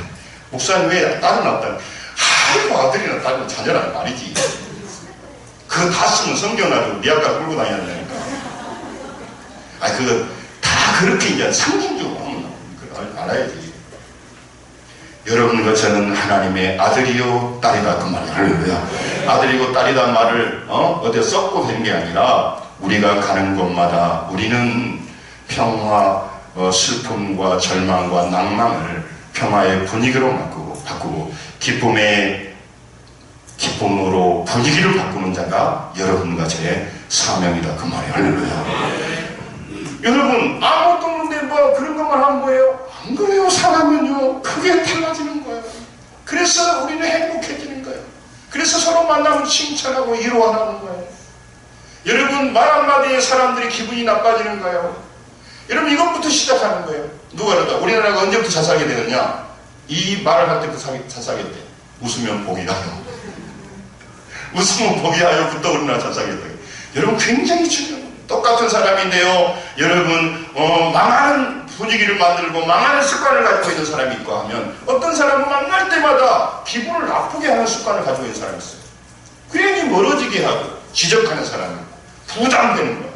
목사님 왜 딸은 없다니? 아이고, 아들이나 딸이나 자녀란 말이지. 그거 다 쓰면 성경 가지고 네 아까 끌고 다녀야 된다니까. 아니, 그거 다 그렇게 이제 상징적으로 알아야지. 여러분과 저는 하나님의 아들이요 딸이다 그 말이야. 할렐루야. 아들이고 딸이다 말을 어디에 썩고 되는 게 아니라 우리가 가는 곳마다 우리는 평화, 슬픔과 절망과 낭만을 평화의 분위기로 바꾸고 기쁨으로 분위기를 바꾸는 자가 여러분과 저의 사명이다 그 말이야. 할렐루야. 여러분, 아무것도 없는데 뭐 그런 것만 하면 뭐예요? 안 그래요. 사람은요, 크게 달라지는 거예요. 그래서 우리는 행복해지는 거예요. 그래서 서로 만나면 칭찬하고 위로하는 거예요. 여러분, 말 한마디에 사람들이 기분이 나빠지는 거예요. 여러분, 이것부터 시작하는 거예요. 누가 그러다 우리나라가 언제부터 자살하게 되느냐? 이 말을 할 때부터 자살하겠대. 웃으면 복이 하여. 웃으면 복이 하여부터 우리나라 자살하겠다. 여러분, 굉장히 중요해요. 똑같은 사람인데요, 여러분, 망하는 분위기를 만들고 망하는 습관을 가지고 있는 사람이 있고 하면, 어떤 사람은 만날 때마다 기분을 나쁘게 하는 습관을 가지고 있는 사람이 있어요. 괜히 멀어지게 하고 지적하는 사람이 부담되는 거예요.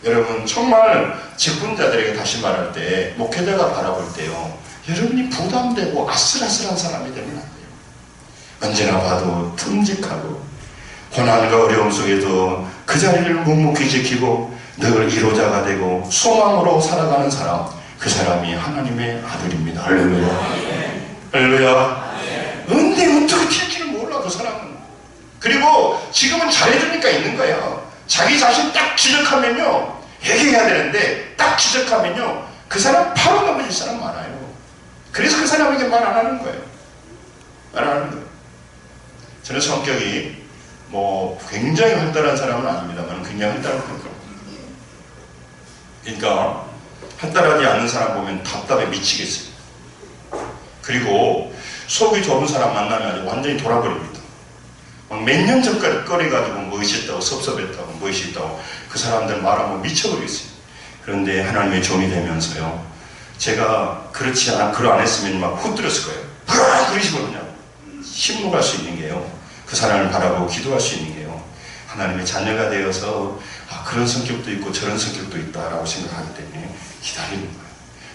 여러분, 정말 직분자들에게 다시 말할 때, 목회자가 바라볼 때요, 여러분이 부담되고 아슬아슬한 사람이 되면 안 돼요. 언제나 봐도 듬직하고 고난과 어려움 속에도 그 자리를 묵묵히 지키고 늘 이로자가 되고 소망으로 살아가는 사람, 그 사람이 하나님의 아들입니다. 할렐루야. 할렐루야. 근데 어떻게 튈지를 몰라, 그 사람은. 그리고 지금은 잘해주니까 있는 거야. 자기 자신 딱 지적하면요, 회개해야 되는데 딱 지적하면요, 그 사람 바로 넘어질 사람 많아요. 그래서 그 사람에게 말 안 하는 거예요. 말 안 하는 거예요. 저는 성격이 굉장히 활달한 사람은 아닙니다만 굉장히 활달한 편이에요. 그러니까 활달하지 않는 사람 보면 답답해 미치겠어요. 그리고 속이 좁은 사람 만나면 완전히 돌아버립니다. 몇 년 전까지 꺼내가지고 무엇이 있다고, 섭섭했다고, 무엇이 있다고 그 사람들 말하면 미쳐버리겠어요. 그런데 하나님의 종이 되면서요, 제가 그걸 안 했으면 막 헛들었을 거예요. 그러시거든요. 침묵할 수 있는 게요, 그 사람을 바라보고 기도할 수 있는 게요, 하나님의 자녀가 되어서 그런 성격도 있고 저런 성격도 있다라고 생각하기 때문에 기다리는 거예요.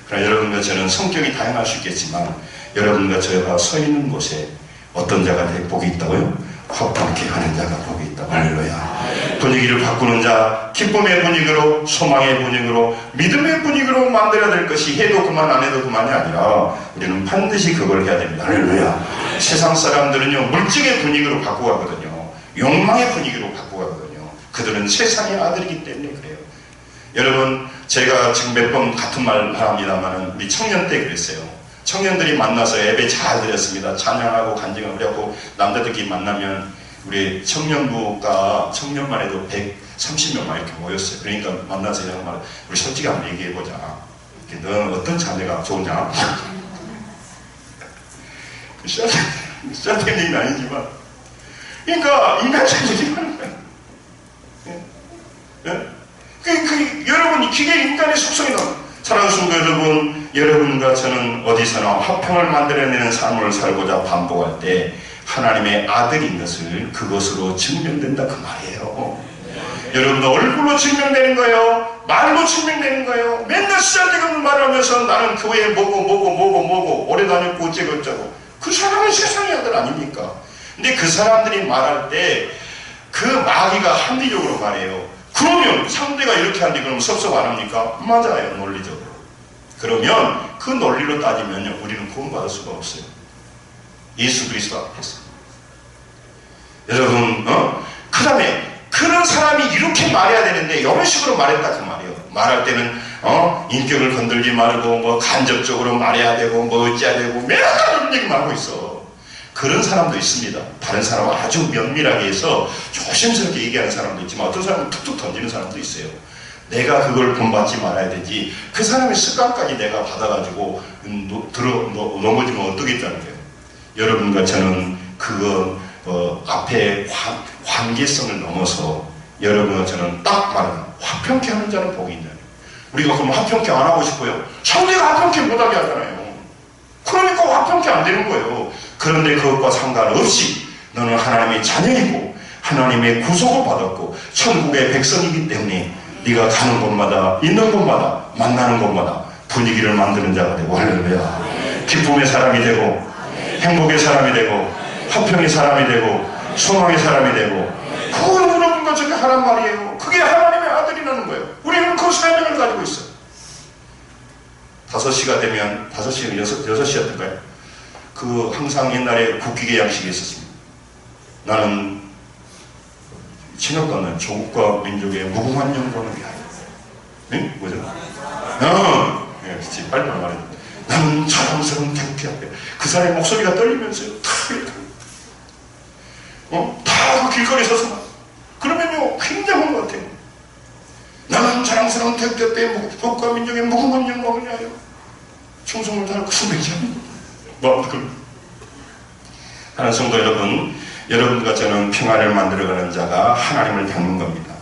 그러나 여러분과 저는 성격이 다양할 수 있겠지만, 여러분과 저가 서 있는 곳에 어떤 자가 복이 있다고요? 화평케 하는 자가 복이 있다. 할렐루야. 분위기를 바꾸는 자, 기쁨의 분위기로, 소망의 분위기로, 믿음의 분위기로 만들어야 될 것이, 해도 그만 안 해도 그만이 아니라 우리는 반드시 그걸 해야 됩니다. 할렐루야. 세상 사람들은요, 물질의 분위기로 바꾸고 가거든요. 욕망의 분위기로 바꾸고 가거든요. 그들은 세상의 아들이기 때문에 그래요. 여러분, 제가 지금 몇 번 같은 말 합니다만, 우리 청년 때 그랬어요. 청년들이 만나서 예배 잘 드렸습니다. 찬양하고 간증을 하고, 남자들끼리 만나면 우리 청년부가 청년만 해도 130명만 이렇게 모였어요. 그러니까 만나서 이런 말, 우리 솔직히 한번 얘기해보자. 너는 어떤 자매가 좋냐? 시작된 얘기는 아니지만, 그러니까 인간적인 얘기를 하는 거예요. 여러분, 기계 인간의 속성이 나와요. 사랑하는 성도 여러분, 여러분과 저는 어디서나 화평을 만들어내는 삶을 살고자 반복할 때 하나님의 아들인 것을 그것으로 증명된다, 그 말이에요. 여러분도 얼굴로 증명되는 거예요, 말로 증명되는 거예요. 맨날 쓰잘데없는 말을 하면서 나는 교회에 뭐고 오래 다녔고 어쩌고 그 사람은 세상의 아들 아닙니까? 근데 그 사람들이 말할 때 그 마귀가 합리적으로 말해요. 그러면 상대가 이렇게 하는데 그러면 섭섭 안 합니까? 맞아요, 논리적으로. 그러면 그 논리로 따지면 우리는 구원받을 수가 없어요. 예수 그리스도 앞에서. 여러분, 그 다음에 그런 사람이 이렇게 말해야 되는데 이런 식으로 말했다, 그 말이에요. 말할 때는 인격을 건들지 말고 간접적으로 말해야 되고 어찌해야 되고 맨날 이런 얘기만 하고 있어. 그런 사람도 있습니다. 다른 사람은 아주 면밀하게 해서 조심스럽게 얘기하는 사람도 있지만, 어떤 사람은 툭툭 던지는 사람도 있어요. 내가 그걸 본받지 말아야 되지, 그 사람의 습관까지 내가 받아가지고 넘어지면 어떠겠다는 거예요. 여러분과 저는 그거 앞에 관계성을 넘어서 여러분과 저는 딱 말하는, 화평케 하는 자는 복이 있는. 우리가 그럼 화평케 안 하고 싶어요? 상대가 화평케 못하게 하잖아요. 그러니까 화평케 안 되는 거예요. 그런데 그것과 상관없이 너는 하나님의 자녀이고 하나님의 구속을 받았고 천국의 백성이기 때문에 네가 가는 곳마다, 있는 곳마다, 만나는 곳마다 분위기를 만드는 자가 되고, 할렐루야. 기쁨의 사람이 되고, 행복의 사람이 되고, 화평의 사람이 되고, 소망의 사람이 되고, 그걸 여러분과 저게 하란 말이에요. 그게 하나님의 아들이라는 거예요. 우리는 그 사명을 가지고 있어요. 5시가 되면, 5시는 6시였던가요? 항상 옛날에 국기계 양식이 있었습니다. 나는 친혁 없는 조국과 민족의 무궁한 영광을 위하여. 네? 뭐죠? 그렇지. 빨리 말해. 나는 자랑스러운 태극기 앞에. 그 사람의 목소리가 떨리면서요, 다 그 길거리에 서서 그러면요, 굉장한 것 같아요. 나는 자랑스러운 태극기 앞에 조국과 민족의 무궁한 영광을 위하여 충성을 다하고 순백지합니다. 하나님 성도 여러분, 여러분과 저는 평안을 만들어가는 자가 하나님을 닮은 겁니다.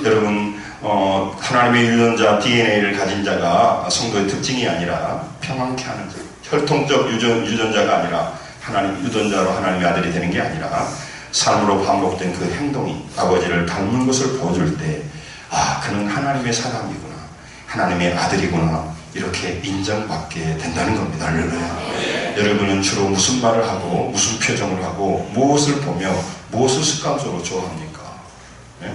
여러분, 하나님의 유전자 DNA를 가진 자가 성도의 특징이 아니라 평안케 하는 자, 혈통적 유전자가 아니라 하나님 유전자로 하나님의 아들이 되는 게 아니라 삶으로 반복된 그 행동이 아버지를 닮은 것을 보여줄 때, 아, 그는 하나님의 사람이구나, 하나님의 아들이구나, 이렇게 인정받게 된다는 겁니다. 할렐루야. 여러분은 주로 무슨 말을 하고 무슨 표정을 하고 무엇을 보며 무엇을 습관적으로 좋아합니까? 네?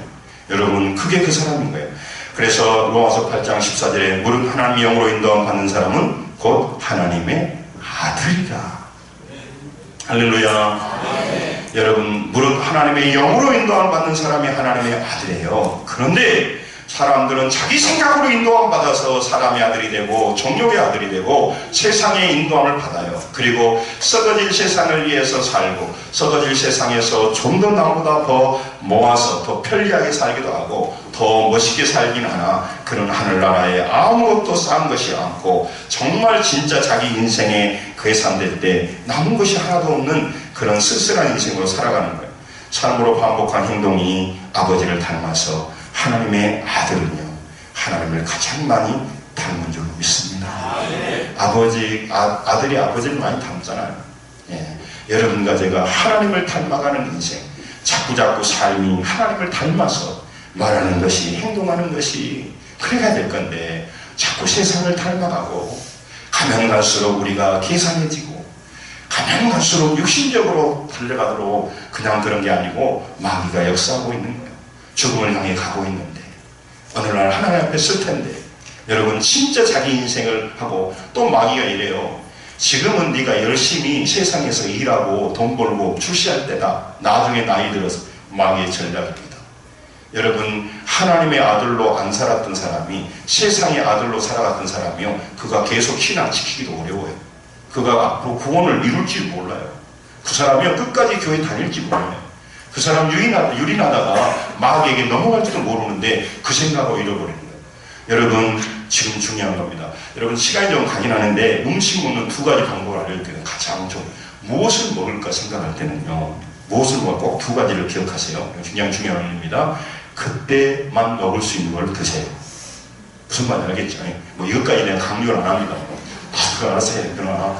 여러분, 그게 그 사람인 거예요. 그래서 로마서 8장 14절에 무릇 하나님의 영으로 인도함 받는 사람은 곧 하나님의 아들이다. 할렐루야. 여러분, 무릇 하나님의 영으로 인도함 받는 사람이 하나님의 아들이에요. 그런데 사람들은 자기 생각으로 인도함 받아서 사람의 아들이 되고 정욕의 아들이 되고 세상의 인도함을 받아요. 그리고 썩어질 세상을 위해서 살고 썩어질 세상에서 좀 더 나보다 더 모아서 더 편리하게 살기도 하고 더 멋있게 살긴 하나 그는 하늘나라에 아무것도 쌓은 것이 않고 정말 진짜 자기 인생에 계산될 때 남은 것이 하나도 없는 그런 쓸쓸한 인생으로 살아가는 거예요. 삶으로 반복한 행동이 아버지를 닮아서 하나님의 아들은요, 하나님을 가장 많이 닮은 줄로 믿습니다. 아들이 아버지를 많이 닮잖아요. 예. 여러분과 제가 하나님을 닮아가는 인생, 자꾸자꾸 삶이 하나님을 닮아서 말하는 것이, 행동하는 것이 그래야 될 건데, 자꾸 세상을 닮아가고, 가면 갈수록 우리가 계산해지고, 가면 갈수록 육신적으로 달려가도록 그냥 그런 게 아니고, 마귀가 역사하고 있는 거예요. 죽음을 향해 가고 있는데 어느 날 하나님 앞에 쓸 텐데 여러분 진짜 자기 인생을 하고 또 마귀가 이래요. 지금은 네가 열심히 세상에서 일하고 돈 벌고 출세할 때다. 나중에 나이 들어서 마귀의 전략입니다. 여러분 하나님의 아들로 안 살았던 사람이 세상의 아들로 살아갔던 사람이요. 그가 계속 신앙 지키기도 어려워요. 그가 앞으로 구원을 이룰지 몰라요. 그 사람이요 끝까지 교회 다닐지 몰라요. 그 사람 유린하다가 마귀에게 넘어갈지도 모르는데 그 생각을 잃어버리는 거예요. 여러분 지금 중요한 겁니다. 여러분 시간이 좀 가긴 하는데 음식 먹는 두 가지 방법을 알려드릴게요. 가장 좀 무엇을 먹을까 생각할 때는요. 무엇을 먹을까 꼭 두 가지를 기억하세요. 굉장히 중요한 일입니다. 그때만 먹을 수 있는 걸 드세요. 무슨 말인지 알겠죠? 뭐 이것까지 내가 강조를 안 합니다. 그거 알아서 해요. 그러나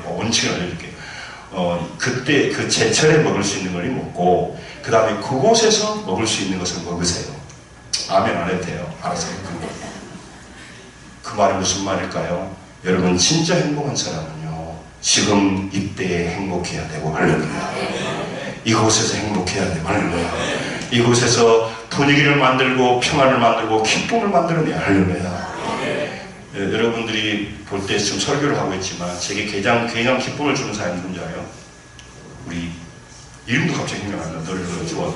원칙을 알려줄게요. 그때 그 제철에 먹을 수 있는 걸 먹고 그 다음에 그곳에서 먹을 수 있는 것을 먹으세요. 아멘 안 해도 돼요. 알아서 해요. 그 말이 무슨 말일까요? 여러분 진짜 행복한 사람은요 지금 이때에 행복해야 되고 할렐루야. 이곳에서 행복해야 되고 할렐루야. 이곳에서 분위기를 만들고 평안을 만들고 기쁨을 만들어내야 할렐루야. 여러분들이 볼 때 지금 설교를 하고 있지만 제게 가장 기쁨을 주는 사람이 누군지 알아요? 우리 이름도 갑자기 생각 안 나. 너를 좋아.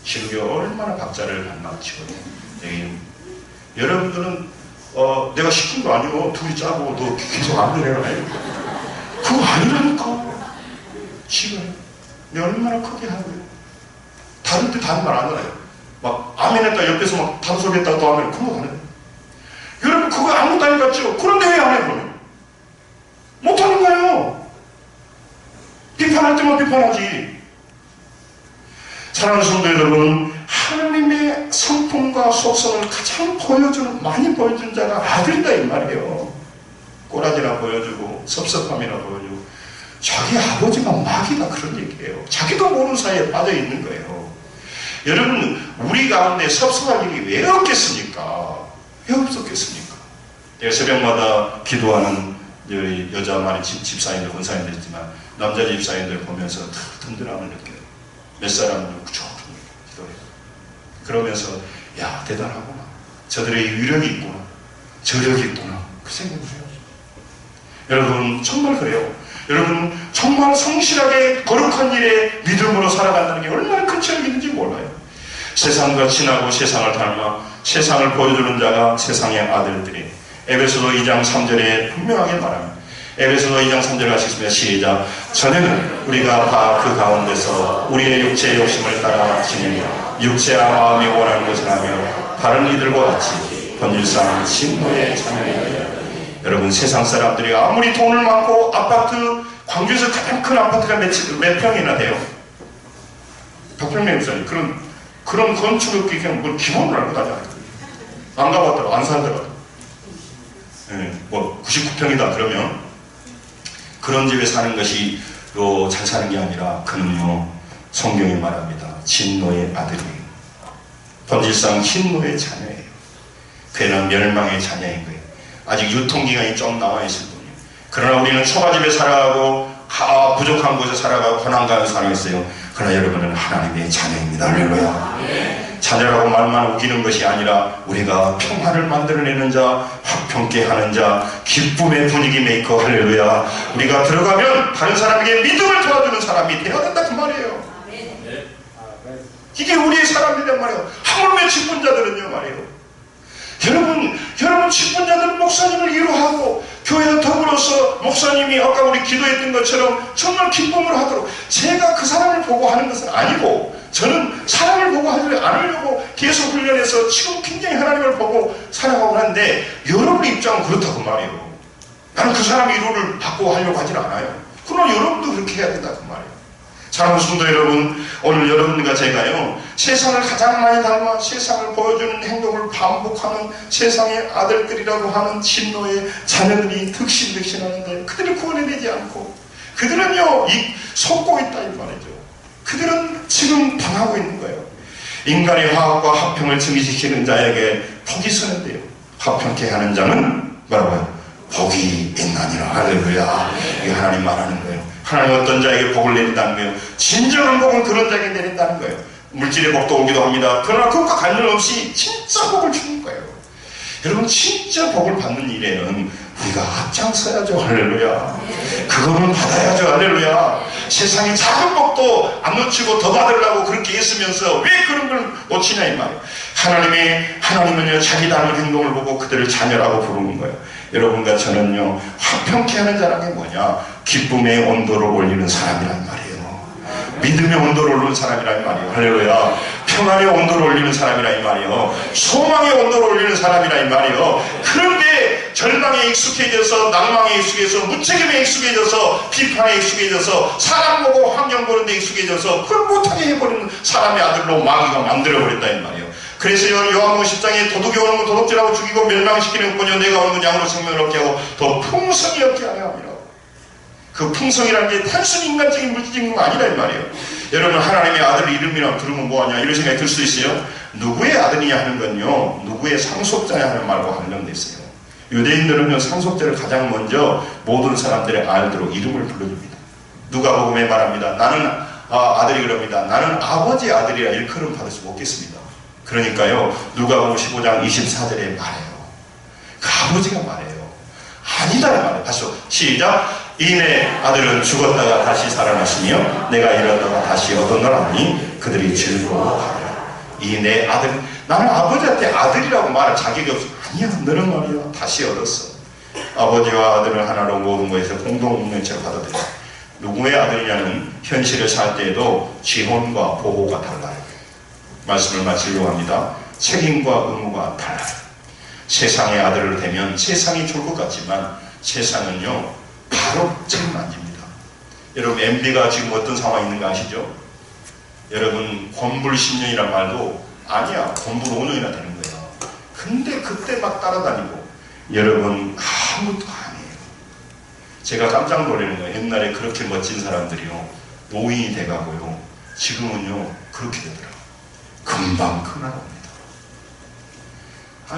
진욱이가 얼마나 박자를 안 맞추거든요. 내 이름. 여러분들은 내가 시킨 거 아니고 둘이 짜고 너 계속 안 그래요. 그거 아니라니까. 지금 내가 얼마나 크게 하고요. 다른 때 다른 말 안 하나요? 막 아멘 했다 옆에서 막 다른 소리 했다가 또 아멘. 그거 안 해요. 여러분 그거 아무것도 아닌 것 같죠? 그런데 왜 안 해 그러면? 못하는 거예요. 비판할 때만 비판하지. 사랑하는 성도 여러분, 하나님의 성품과 속성을 가장 많이 보여준 자가 아들이다 이 말이에요. 꼬라지나 보여주고 섭섭함이나 보여주고 자기 아버지가 마귀다 그런 얘기예요. 자기도 모르는 사이에 빠져 있는 거예요. 여러분 우리 가운데 섭섭할 일이 왜 없겠습니까? 왜 없었겠습니까? 제가 새벽마다 기도하는 여자 많은 집사님들, 권사님들 있지만 남자 집사님들 보면서 든든함을 느껴요. 몇 사람은 구조하게 기도해요. 그러면서 야 대단하구나. 저들의 위력이 있구나. 저력이 있구나. 그 생각을 해요. 여러분 정말 그래요. 여러분 정말 성실하게 거룩한 일에 믿음으로 살아간다는 게 얼마나 큰 체력이 있는지 몰라요. 세상과 친하고 세상을 닮아 세상을 보여주는 자가 세상의 아들들이 에베소서 2장 3절에 분명하게 말합니다. 에베소서 2장 3절 하시겠습니다. 시작. 전에는 우리가 다 그 가운데서 우리의 육체의 욕심을 따라 지내며 육체와 마음이 원하는 것을 하며 다른 이들과 같이 본질상 진노에 참여하여. 여러분 세상 사람들이 아무리 돈을 많고 아파트 광주에서 가장 큰 아파트가 몇 평이나 돼요? 박평래 목사님 그런 건축을 그냥 뭘 기본을 알고 다녀요. 안 가봤더라도, 안 살더라도. 예, 뭐 99평이다 그러면 그런 집에 사는 것이 잘 사는 게 아니라 그는요, 성경이 말합니다. 진노의 아들이에요. 본질상 진노의 자녀예요. 그는 멸망의 자녀인 거예요. 아직 유통기간이 좀 남아있을 뿐이에요. 그러나 우리는 초가집에 살아가고 부족한 곳에 살아가고 고난가운데 살아있어요. 그러나 여러분은 하나님의 자녀입니다. 할렐루야. 자녀라고 말만 우기는 것이 아니라 우리가 평화를 만들어내는 자, 화평케 하는 자, 기쁨의 분위기 메이커. 할렐루야. 우리가 들어가면 다른 사람에게 믿음을 도와주는 사람이 되어야 된다 그 말이에요. 이게 우리의 사람이란 말이에요. 하물며 직분자들은요 말이에요. 여러분 직분자들은 목사님을 위로하고 교회와 더불어서 목사님이 아까 우리 기도했던 것처럼 정말 기쁨을 하도록, 제가 그 사람을 보고 하는 것은 아니고, 저는 사람을 보고 하지 않으려고 계속 훈련해서 지금 굉장히 하나님을 보고 살아가고 하는데, 여러분의 입장은 그렇다고 말이에요. 나는 그 사람의 위로를 받고 하려고 하진 않아요. 그러나 여러분도 그렇게 해야 된다 그 말이에요. 사랑하는 성도 여러분, 오늘 여러분과 제가요, 세상을 가장 많이 닮아 세상을 보여주는 행동을 반복하는 세상의 아들들이라고 하는 진노의 자녀들이 득실득실하는데, 그들을 구원해내지 않고 그들은요 속고 있다 이 말이죠. 그들은 지금 당하고 있는 거예요. 인간의 화합과 화평을 증기시키는 자에게 복이 서는데요, 화평케 하는 자는 뭐라고요? 복이 있나니라. 할렐루야. 이게 하나님 말하는 거예요. 하나님 어떤 자에게 복을 내린다는 거예요. 진정한 복은 그런 자에게 내린다는 거예요. 물질의 복도 오기도 합니다. 그러나 그것과 관련 없이 진짜 복을 주는 거예요. 여러분, 진짜 복을 받는 일에는 우리가 앞장서야죠. 할렐루야. 그거는 받아야죠. 할렐루야. 세상에 작은 복도 안 놓치고 더 받으려고 그렇게 했으면서 왜 그런 걸 놓치냐 이 말이에요. 하나님은요 자기 다른 행동을 보고 그들을 자녀라고 부르는 거예요. 여러분과 저는요 화평케 하는 자라는 게 뭐냐? 기쁨의 온도를 올리는 사람이란 말이에요. 믿음의 온도를 올리는 사람이란 말이에요. 할렐루야. 평안의 온도를 올리는 사람이라 이 말이에요. 소망의 온도를 올리는 사람이라 이 말이에요. 그런데 절망에 익숙해져서, 낭망에 익숙해져서, 무책임에 익숙해져서, 비판에 익숙해져서, 사람 보고 환경 보는 데 익숙해져서 그걸 못하게 해버리는 사람의 아들로 마귀가 만들어버렸다 이 말이에요. 그래서 요한복음 10장에 도둑이 오는 건 도둑질하고 죽이고 멸망시키는 것뿐이요 내가 오는 건 양으로 생명을 얻게 하고 더 풍성히 얻게 하려 함이라. 그 풍성이라는 게 단순히 인간적인 물질적인 건 아니라 이 말이에요. 여러분, 하나님의 아들 이름이라고 들으면 뭐하냐 이런 생각이 들 수 있어요. 누구의 아들이냐 하는 건요 누구의 상속자냐 하는 말과 관련돼 있어요. 유대인들은요 상속자를 가장 먼저 모든 사람들의 아들로 이름을 불러줍니다. 누가복음에 말합니다. 나는 아들이 그럽니다. 나는 아버지의 아들이라 일컬음 받을 수 없겠습니다. 그러니까요 누가복음 15장 24절에 말해요. 그 아버지가 말해요. 아니다 말이에요. 다시 시작. 이내 아들은 죽었다가 다시 살아났으며 내가 일어났다가 다시 얻어나라니 그들이 즐거워하리라. 이 내 아들, 나는 아버지한테 아들이라고 말할 자격이 없어. 아니야, 너는 말이야 다시 얻었어. 아버지와 아들은 하나로 모든 것에서 공동 운명체를 받아들여. 누구의 아들이냐는 현실을 살 때에도 지원과 보호가 달라요. 말씀을 마치려고 합니다. 책임과 의무가 달라요. 세상의 아들을 되면 세상이 좋을 것 같지만 세상은요 바로 책임만집니다. 여러분, MB가 지금 어떤 상황이 있는가 아시죠? 여러분, 권불 10년이란 말도 아니야, 권불 5년이나 되는 거예요. 근데 그때 막 따라다니고 여러분 아무것도 아니에요. 제가 깜짝 놀라는 거예요. 옛날에 그렇게 멋진 사람들이요 노인이 돼가고요 지금은요 그렇게 되더라고요. 금방 큰나라옵니다.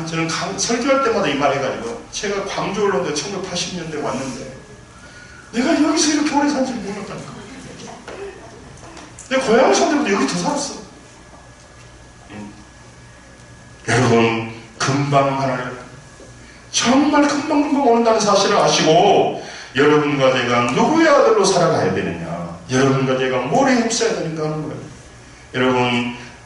저는 설교할 때마다 이 말 해가지고, 제가 광주 올라온데 1980년대 왔는데 내가 여기서 이렇게 오래 산지 몰랐다니까. 내 고향 사람들도 여기 더 살았어. 여러분, 금방 하나님 정말 금방금방 오는다는 사실을 아시고 여러분과 제가 누구의 아들로 살아가야 되느냐, 여러분과 제가 뭘 힘써야 되는가 하는 거예요.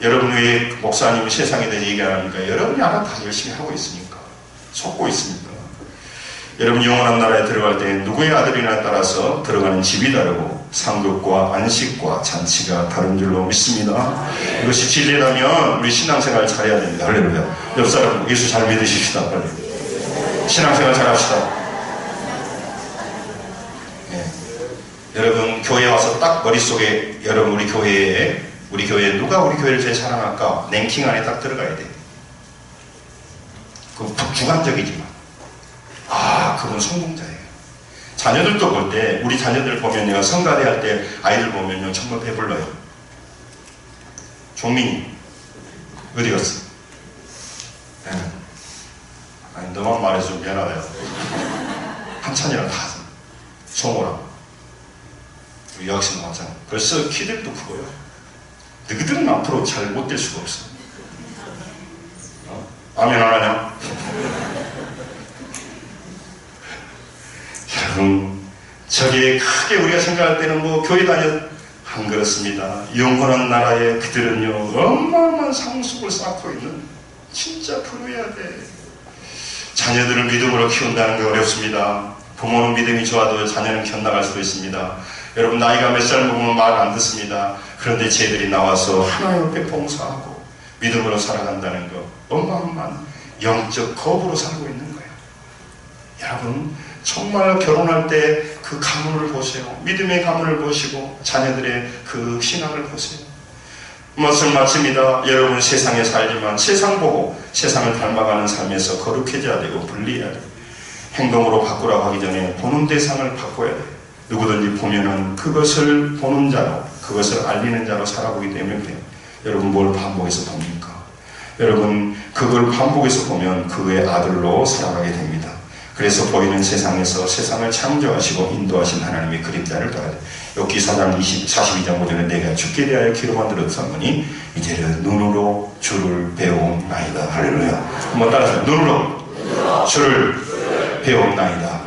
여러분 왜 목사님이 세상에 대해서 얘기하니까 여러분이 알아 다 열심히 하고 있으니까, 속고 있으니까. 여러분, 영원한 나라에 들어갈 때 누구의 아들이냐에 따라서 들어가는 집이 다르고 상급과 안식과 잔치가 다른 줄로 믿습니다. 이것이 진리라면 우리 신앙생활 잘해야 됩니다. 할렐루야. 옆 사람 예수 잘 믿으십시다. 빨리. 신앙생활 잘합시다. 네. 여러분, 교회 와서 딱 머릿속에 여러분 우리 교회에 우리 교회 누가 우리 교회를 제일 사랑할까? 랭킹 안에 딱 들어가야 돼. 그 주관적이지만 그분 성공자예요. 자녀들도 볼 때 우리 자녀들 보면 내가 성가대 할 때 아이들 보면요 정말 배불러요. 종민이 어디 갔어? 네. 아니 너만 말해서 좀 미안하네요. 한찬이랑 다 성호랑 우리 여학생 마찬가지. 벌써 키들도 크고요. 너희들은 앞으로 잘 못 될 수가 없어. 아멘 안 하냐? 여러분, 저게 크게 우리가 생각할 때는 뭐 교회 다녀 안 그렇습니다. 영원한 나라에 그들은요 어마어마한 상속을 쌓고 있는 진짜 부러워야 돼. 자녀들을 믿음으로 키운다는 게 어렵습니다. 부모는 믿음이 좋아도 자녀는 견나갈 수도 있습니다. 여러분 나이가 몇 살 먹으면 말 안 듣습니다. 그런데 쟤들이 나와서 하나님 앞에 봉사하고 믿음으로 살아간다는 거 어마어마한 영적 거부로 살고 있는 거예요. 여러분 정말 결혼할 때 그 가문을 보세요. 믿음의 가문을 보시고 자녀들의 그 신앙을 보세요. 말씀 마칩니다. 여러분 세상에 살지만 세상 보고 세상을 닮아가는 삶에서 거룩해져야 되고 분리해야 돼요. 행동으로 바꾸라고 하기 전에 보는 대상을 바꿔야 돼요. 누구든지 보면은 그것을 보는 자로 그것을 알리는 자로 살아보기 때문에 그래요. 여러분 뭘 반복해서 봅니까? 여러분 그걸 반복해서 보면 그의 아들로 살아가게 됩니다. 그래서 보이는 세상에서 세상을 창조하시고 인도하신 하나님의 그림자를 따라야 돼요. 욥기 4장 42장 5절에 내가 주께 대하여 기로 만들었사오니 이제는 눈으로 주를 배움나이다. 할렐루야. 한번 따라서 눈으로 주를 배움나이다.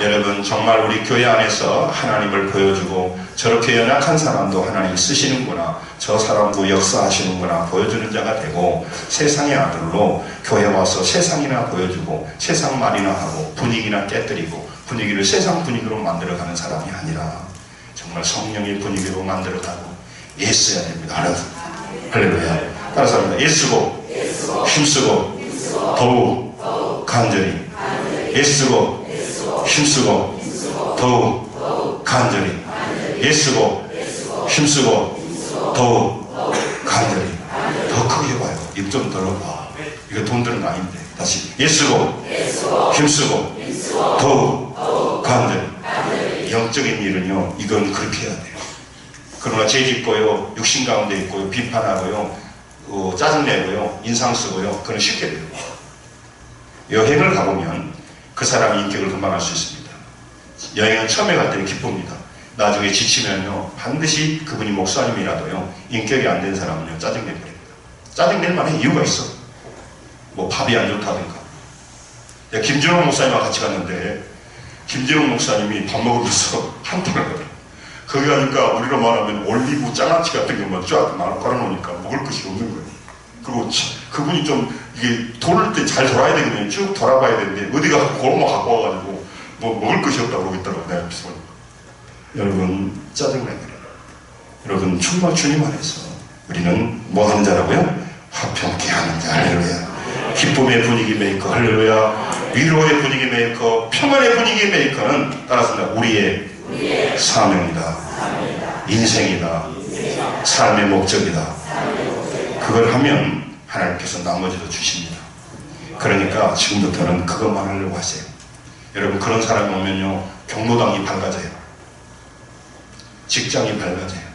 여러분 정말 우리 교회 안에서 하나님을 보여주고 저렇게 연약한 사람도 하나님 쓰시는구나, 저 사람도 역사하시는구나 보여주는 자가 되고 세상의 아들로 교회 와서 세상이나 보여주고 세상 말이나 하고 분위기나 깨뜨리고 분위기를 세상 분위기로 만들어가는 사람이 아니라 정말 성령의 분위기로 만들어가고 애써야 됩니다. 할렐루야. 따라서 합니다. 애쓰고 힘쓰고 더욱 간절히 애쓰고 힘쓰고 더욱 간절히 애쓰고 힘쓰고 더욱 간절히 더 크게 해봐요. 입 좀 들어봐. 이거 돈 드는 거 아닌데. 다시 애쓰고 힘쓰고 더욱 간절히. 영적인 일은요 이건 그렇게 해야 돼요. 그러나 죄짓고요 육신 가운데 있고요 비판하고요 짜증내고요 인상 쓰고요 그건 쉽게 돼요. 여행을 가보면 그 사람의 인격을 금방 알 수 있습니다. 여행은 처음에 갈 때는 기쁩니다. 나중에 지치면요 반드시 그분이 목사님이라도요 인격이 안 된 사람은요 짜증내버립니다. 짜증낼 만한 이유가 있어. 뭐 밥이 안 좋다든가. 김준호 목사님과 같이 갔는데 김준호 목사님이 밥 먹으면서 한탕을 하더라고요. 거기 가니까 우리로 말하면 올리브 장아찌 같은 것만 쫙 깔아놓으니까 먹을 것이 없는 거예요. 그리고 그분이 좀 이게 돌을 때 잘 돌아야 되거든요. 쭉 돌아봐야 되는데 어디 가서 골목 갖고 와가지고 뭐 먹을 것이 없다고 그러겠더라고요. 내가 앞에서 보니까. 여러분 짜증나요. 여러분 정말 주님 안에서 우리는 뭐 하는 자라고요? 화평케 하는 자. 할렐루야. 기쁨의 분위기 메이커. 할렐루야. 위로의 분위기 메이커. 평안의 분위기 메이커는 따라서 우리의 사명이다. 인생이다. 삶의 목적이다. 그걸 하면 하나님께서 나머지도 주십니다. 그러니까 지금부터는 그것만 하려고 하세요. 여러분 그런 사람이 오면요 경로당이 밝아져요. 직장이 밝아져요.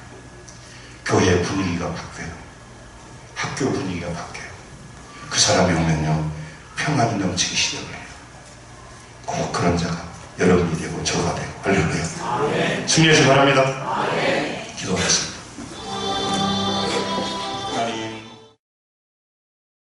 교회 분위기가 바뀌어요. 학교 분위기가 바뀌어요. 그 사람이 오면요 평안이 넘치기 시작을 해요. 꼭 그런 자가 여러분이 되고 저가 되고 할렐루야. 승리하시기 바랍니다. 기도하겠습니다.